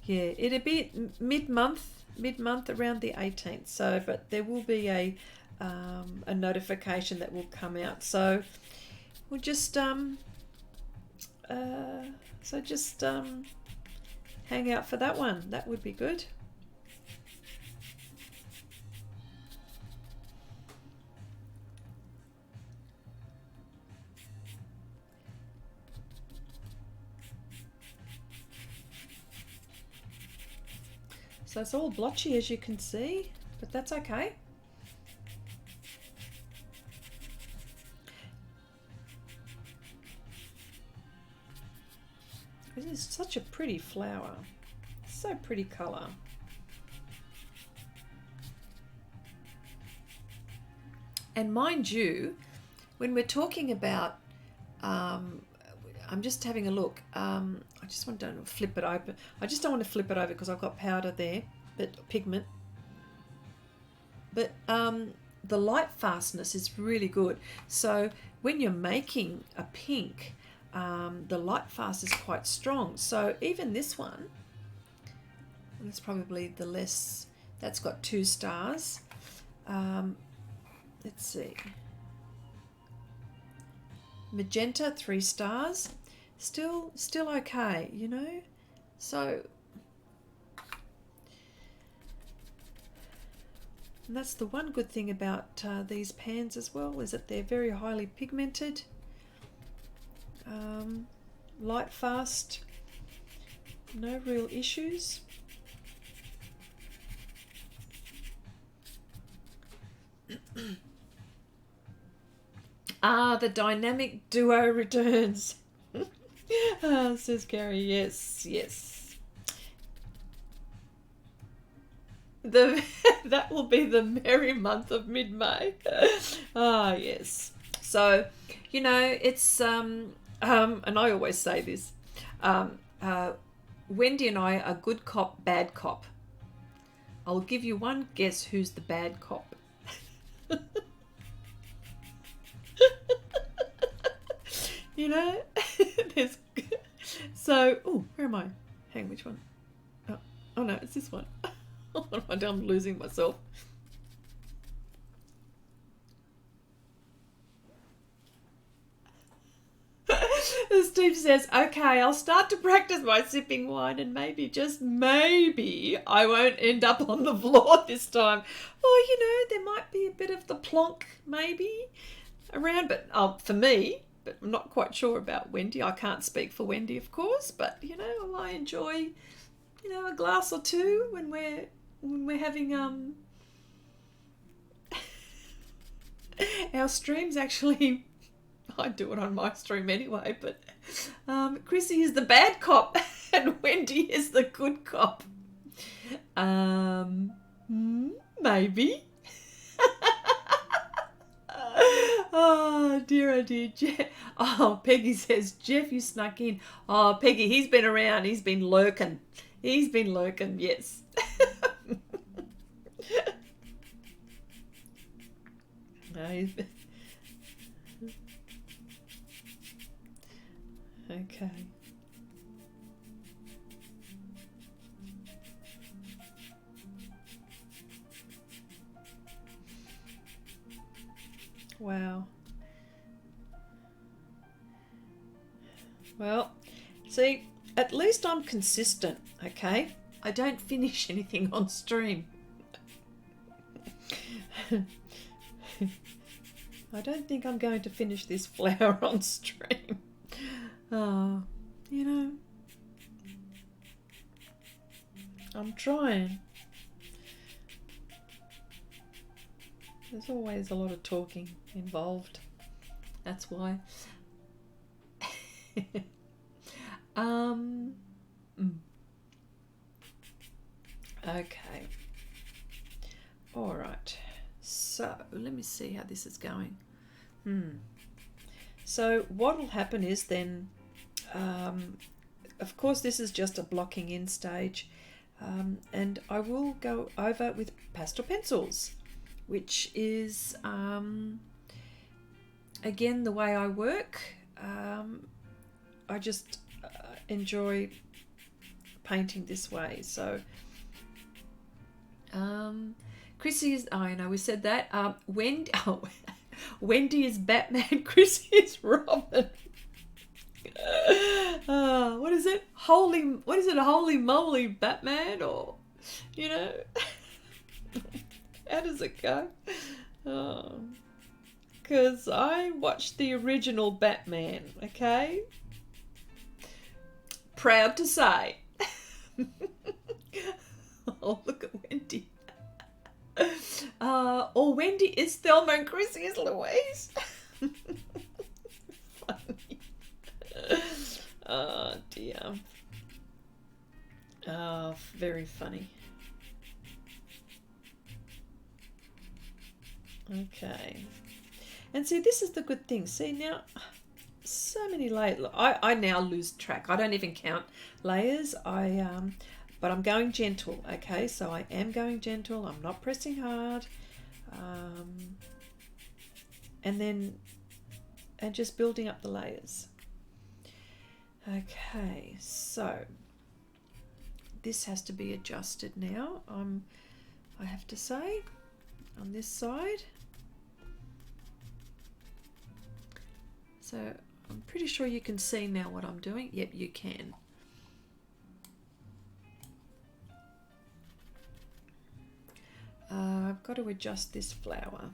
Yeah, it'll be mid-month mid-month around the 18th. So, but there will be a notification that will come out. So we'll just hang out for that one. That would be good. So it's all blotchy, as you can see, but that's okay. This is such a pretty flower. So pretty colour. And mind you, when we're talking about, I'm just having a look. I just want to flip it open. I just don't want to flip it over because I've got powder there, but pigment. But the light fastness is really good. So when you're making a pink, the light fast is quite strong. So even this one, that's probably the less. That's got 2 stars. Let's see. Magenta, 3 stars. Still okay, you know. So, and that's the one good thing about these pans as well, is that they're very highly pigmented, light fast, no real issues. The dynamic duo returns. Says Gary, yes. That will be the merry month of mid-May. Yes. So, you know, it's and I always say this. Wendi and I are good cop, bad cop. I'll give you one guess who's the bad cop. You know, there's so. Oh, where am I? Hang on, which one? Oh no, it's this one. What am I doing? I'm losing myself. Steve says, okay, I'll start to practice my sipping wine and maybe, just maybe, I won't end up on the floor this time. Or, you know, there might be a bit of the plonk maybe around, but for me, but I'm not quite sure about Wendi. I can't speak for Wendi, of course, but, you know, I enjoy, you know, a glass or two when we're having our streams. Actually, I do it on my stream anyway, but Chrissy is the bad cop and Wendi is the good cop. Maybe. Oh dear, Jeff. Oh, Peggy says, Jeff, you snuck in. Oh, Peggy, he's been around. He's been lurking. Yes. No, okay. Wow. Well, see, at least I'm consistent, okay? I don't finish anything on stream. I don't think I'm going to finish this flower on stream. Oh, you know, I'm trying. There's always a lot of talking involved. That's why. Okay. All right. So let me see how this is going. So what will happen is then, of course, this is just a blocking in stage, and I will go over with pastel pencils, which is again the way I work. I just enjoy painting this way. So Chrissy is, oh, I know, we said that. Wendy, oh, Wendi is Batman, Chrissy is Robin. What is it? What is it? Holy moly, Batman? Or, you know, how does it go? Because I watched the original Batman, okay? Proud to say. Oh, look at Wendi. Or Wendi is Thelma and Chrissy is Louise. Funny. Oh dear. Oh, very funny. Okay. And see, this is the good thing. See, now, so many layers. I now lose track. I don't even count layers. But I'm going gentle, okay? So I am going gentle. I'm not pressing hard. And just building up the layers. Okay, so this has to be adjusted now. I have to say, on this side. So I'm pretty sure you can see now what I'm doing. Yep, you can. I've got to adjust this flower.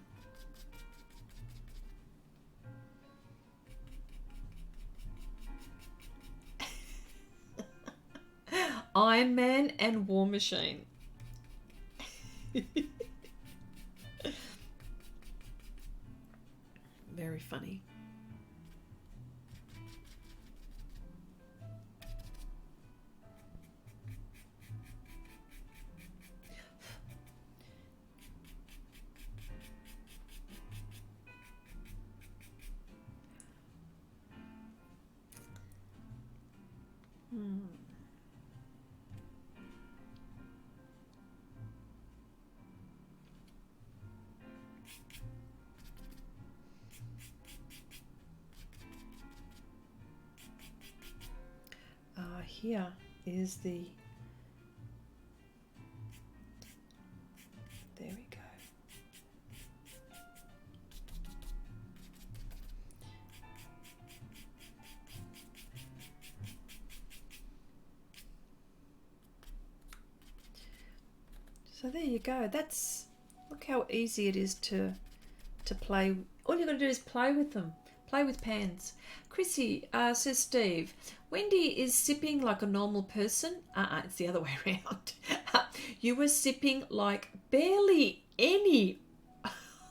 Iron Man and War Machine. Very funny. Here is the, there we go. So there you go. That's, look how easy it is to play. All you got to do is play with them. Play with pans. Chrissy says, Steve, Wendi is sipping like a normal person. It's the other way around. You were sipping like barely any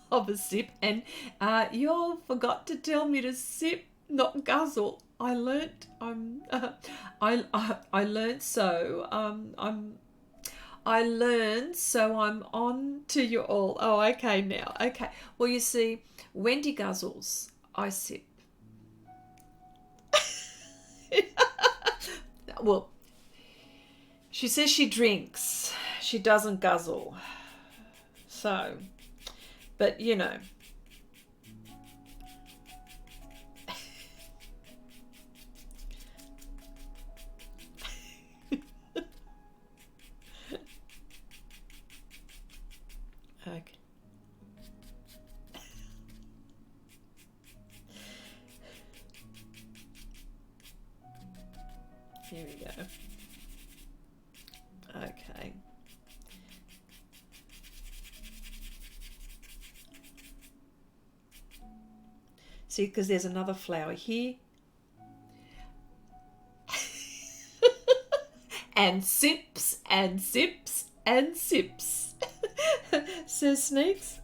of a sip, and you all forgot to tell me to sip, not guzzle. I learnt. I learnt. So I learned. So I'm on to you all. Oh, okay now. Okay. Well, you see, Wendi guzzles. I sip. Well, she says she drinks. She doesn't guzzle. So, but you know. Okay. Here we go. Okay. See, because there's another flower here. And sips and sips and sips. Says Sneaks.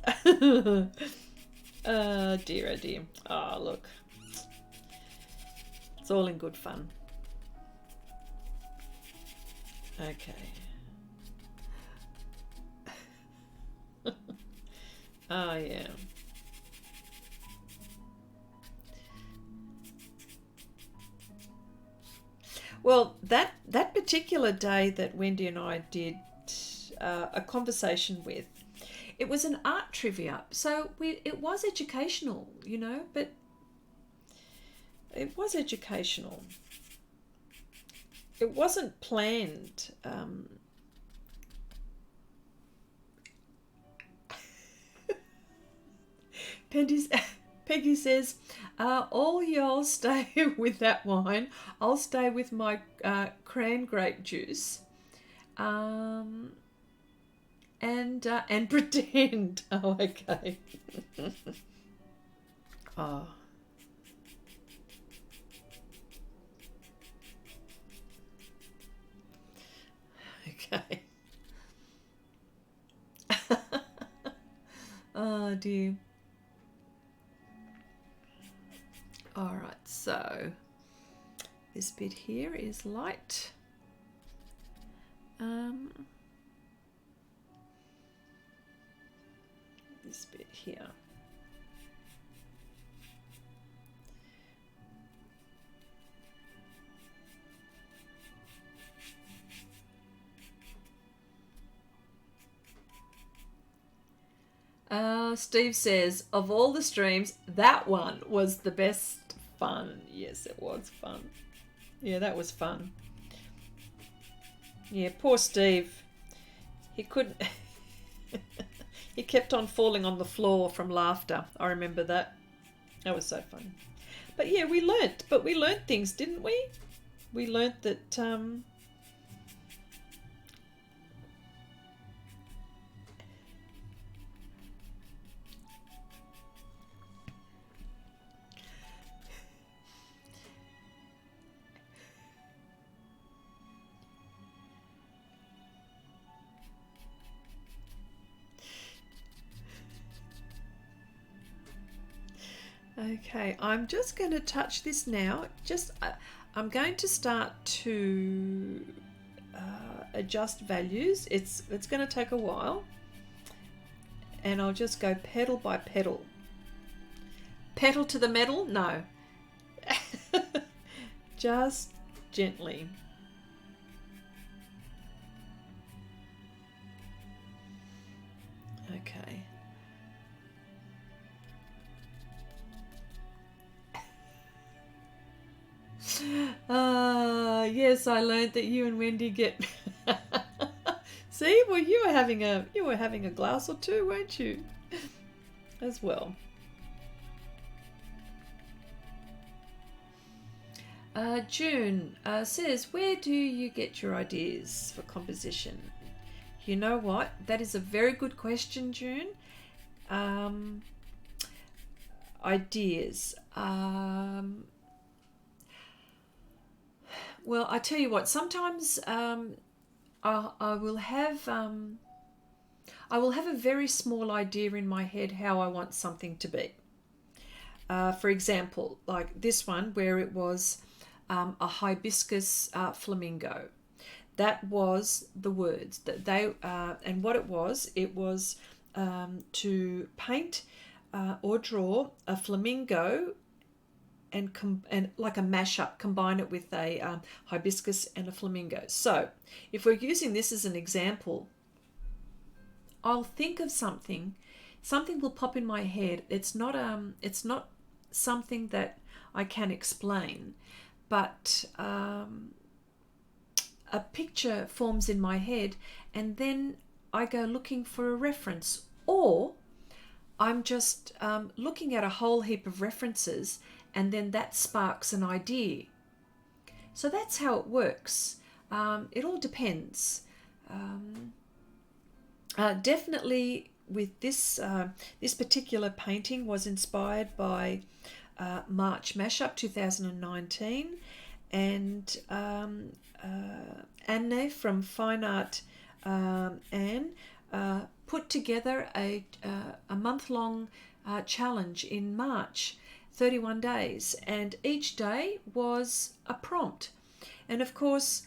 Oh dear, oh dear. Oh, look. It's all in good fun. Okay. Oh, yeah. Well, that particular day that Wendi and I did a conversation with, it was an art trivia. So it was educational, you know, but it was educational. It wasn't planned. Peggy says, all y'all stay with that wine. I'll stay with my cran grape juice. And pretend. Oh, okay. Oh. Okay. Oh dear. All right, so this bit here is light. This bit here. Steve says, of all the streams, that one was the best fun. Yes, it was fun. Yeah, that was fun. Yeah, poor Steve. He couldn't... He kept on falling on the floor from laughter. I remember that. That was so fun. But yeah, we learnt things, didn't we? We learnt that... Okay, I'm just going to touch this now. I'm going to start to adjust values. It's going to take a while, and I'll just go petal by petal. Petal to the metal? No. Just gently. Okay. Yes, I learned that you and Wendi get. See, well, you were having a glass or two, weren't you? As well. June says, where do you get your ideas for composition? You know what? That is a very good question, June. Ideas. Well, I tell you what. Sometimes I will have a very small idea in my head how I want something to be. For example, like this one where it was a hibiscus flamingo. That was the words that they and what it was to paint or draw a flamingo and like a mashup, combine it with a hibiscus and a flamingo. So if we're using this as an example, I'll think of something will pop in my head. It's not something that I can explain, but a picture forms in my head, and then I go looking for a reference, or I'm just looking at a whole heap of references, and then that sparks an idea. So that's how it works. It all depends. Definitely with this particular painting was inspired by March Mashup 2019, and Anne from Fine Art Anne put together a month-long challenge in March, 31 days, and each day was a prompt. And of course,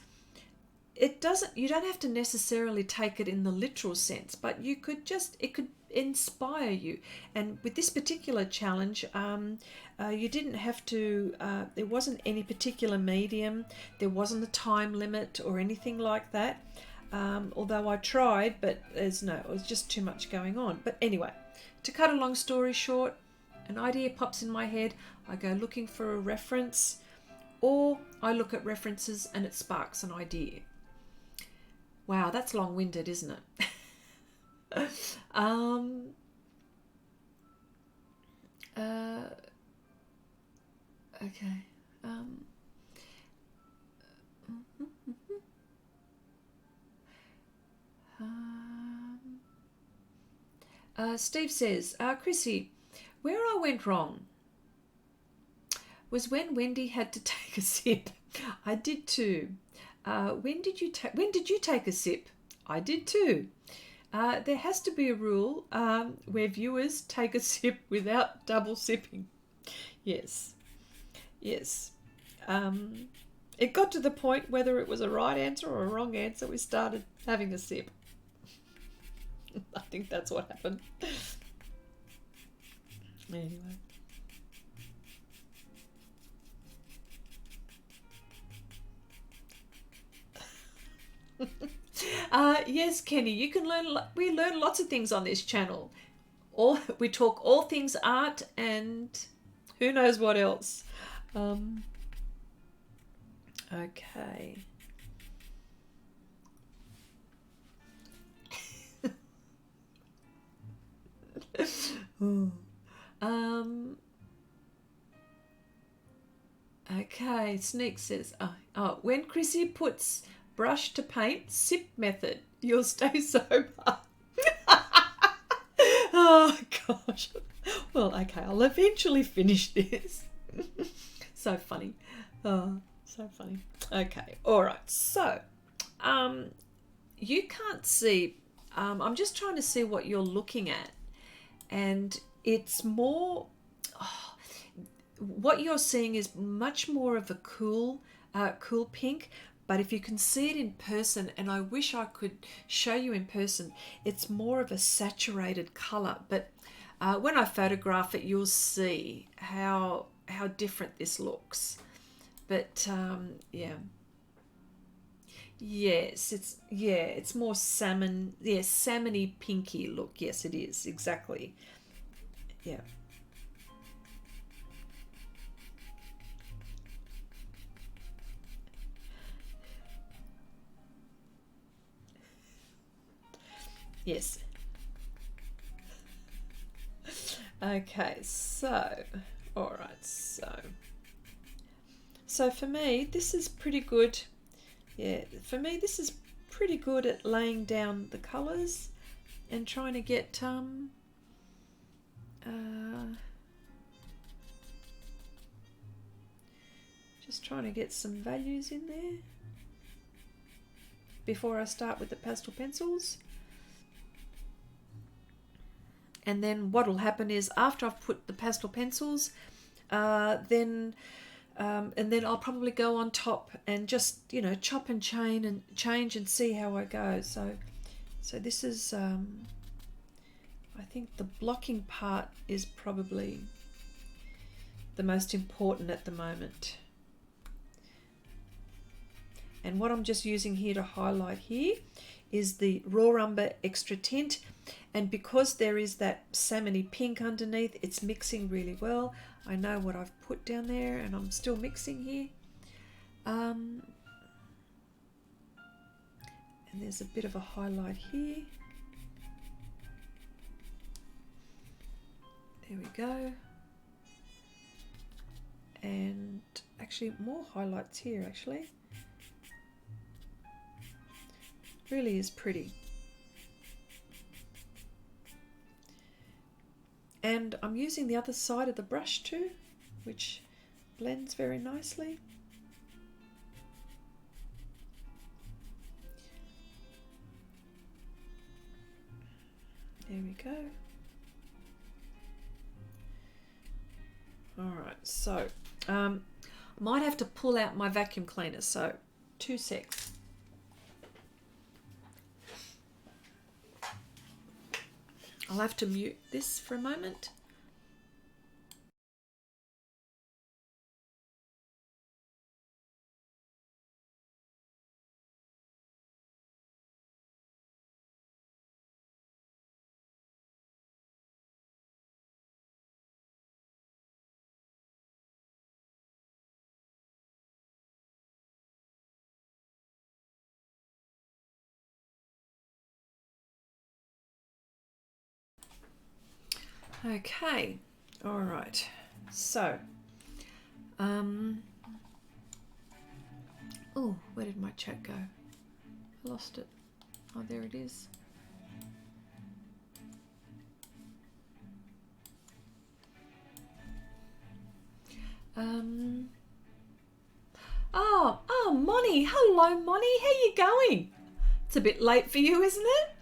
you don't have to necessarily take it in the literal sense, but it could inspire you. And with this particular challenge, you didn't have to, there wasn't any particular medium, there wasn't a time limit or anything like that. Although I tried, but it was just too much going on. But anyway, to cut a long story short, an idea pops in my head, I go looking for a reference, or I look at references and it sparks an idea. Wow, that's long-winded, isn't it? Okay. Steve says, Chrissy, where I went wrong was when Wendi had to take a sip. I did too. When did you take a sip? I did too. There has to be a rule where viewers take a sip without double sipping. Yes, yes. It got to the point whether it was a right answer or a wrong answer, we started having a sip. I think that's what happened. Anyway. Yes, Kenny, you can learn. We learn lots of things on this channel. We talk all things art and who knows what else. Okay. Okay, Sneak says, when Chrissy puts brush to paint, sip method, you'll stay sober. Oh, gosh. Well, okay, I'll eventually finish this. So funny. Oh, so funny. Okay, all right. So, you can't see. I'm just trying to see what you're looking at. And it's more... what you're seeing is much more of a cool pink, but if you can see it in person, and I wish I could show you in person, it's more of a saturated color. But when I photograph it, you'll see how different this looks. But yeah. Yes, it's more salmon, salmony pinky look. Yes, it is, exactly. Yeah. Yes. Okay, so, all right, so for me, this is pretty good. Yeah, for me, this is pretty good at laying down the colours and trying to get just trying to get some values in there before I start with the pastel pencils. And then what will happen is after I've put the pastel pencils, then I'll probably go on top and just, chop and change and see how I go. So this is, I think the blocking part is probably the most important at the moment. And what I'm just using here to highlight here is the Raw Umber Extra Tint. And because there is that salmony pink underneath, it's mixing really well. I know what I've put down there and I'm still mixing here. And there's a bit of a highlight here. There we go. And actually more highlights here actually. Really is pretty. And I'm using the other side of the brush too, which blends very nicely. There we go. All right, so I might have to pull out my vacuum cleaner, so 2 secs. I'll have to mute this for a moment. Okay, All right. So, oh, where did my chat go? I lost it. Oh, there it is. Oh, Moni. Hello, Moni. How you going? It's a bit late for you, isn't it?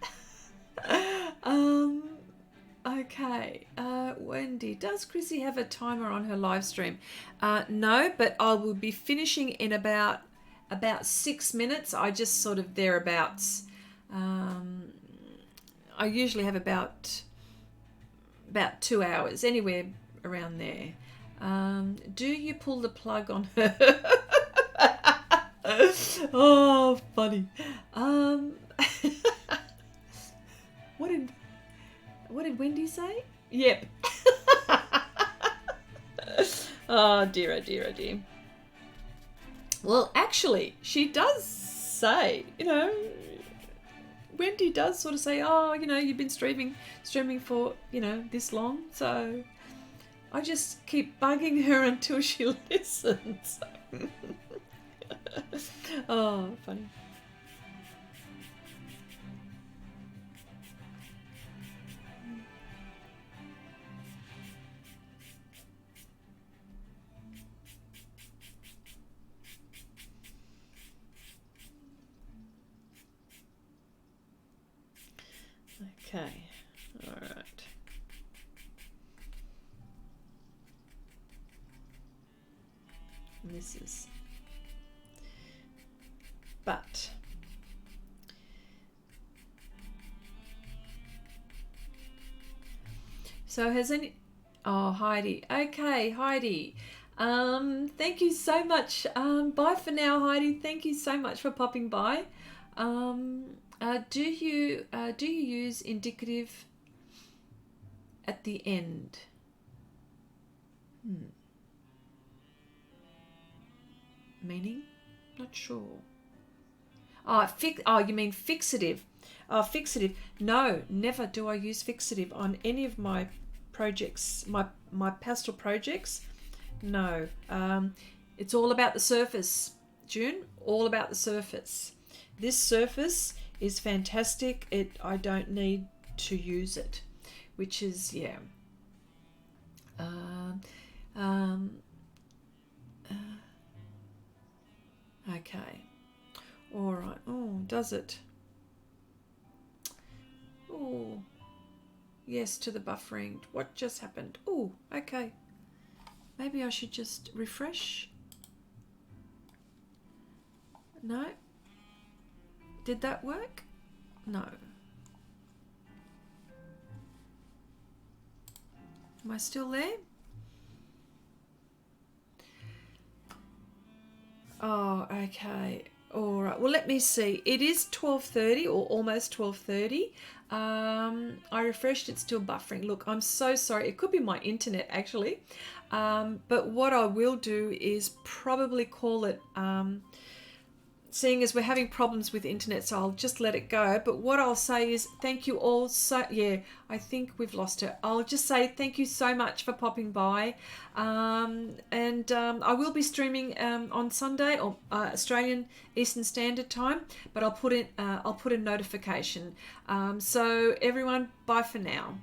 Okay. Wendi, does Chrissy have a timer on her live stream? No, but I will be finishing in about 6 minutes. I just sort of thereabouts. I usually have about 2 hours, anywhere around there. Do you pull the plug on her? Oh, funny. What did Wendi say? Yep. Oh dear, oh dear, oh dear. Well, actually, she does say, Wendi does sort of say, oh, you've been streaming for, this long, so I just keep bugging her until she listens. Oh, funny. Okay, all right. And this is, but so has any, oh, Heidi. Okay, Heidi. Thank you so much. Bye for now, Heidi. Thank you so much for popping by. Do you use indicative at the end? Meaning? Not sure. Oh, you mean fixative. Oh, fixative. No, never do I use fixative on any of my projects, my pastel projects. No. It's all about the surface, June. All about the surface. This surface is fantastic. I don't need to use it, which is, yeah. Okay. All right. Oh, does it? Oh, yes, to the buffering. What just happened? Oh, okay. Maybe I should just refresh. No. Did that work? No. Am I still there? Oh, okay. All right. Well, let me see. It is 12:30 or almost 12:30. I refreshed. It's still buffering. Look, I'm so sorry. It could be my internet actually. But what I will do is probably call it, seeing as we're having problems with internet, so I'll just let it go. But what I'll say is thank you all so, yeah, I think we've lost her. I'll just say thank you so much for popping by. I will be streaming on Sunday or Australian Eastern Standard Time, but I'll put a notification. So everyone, bye for now.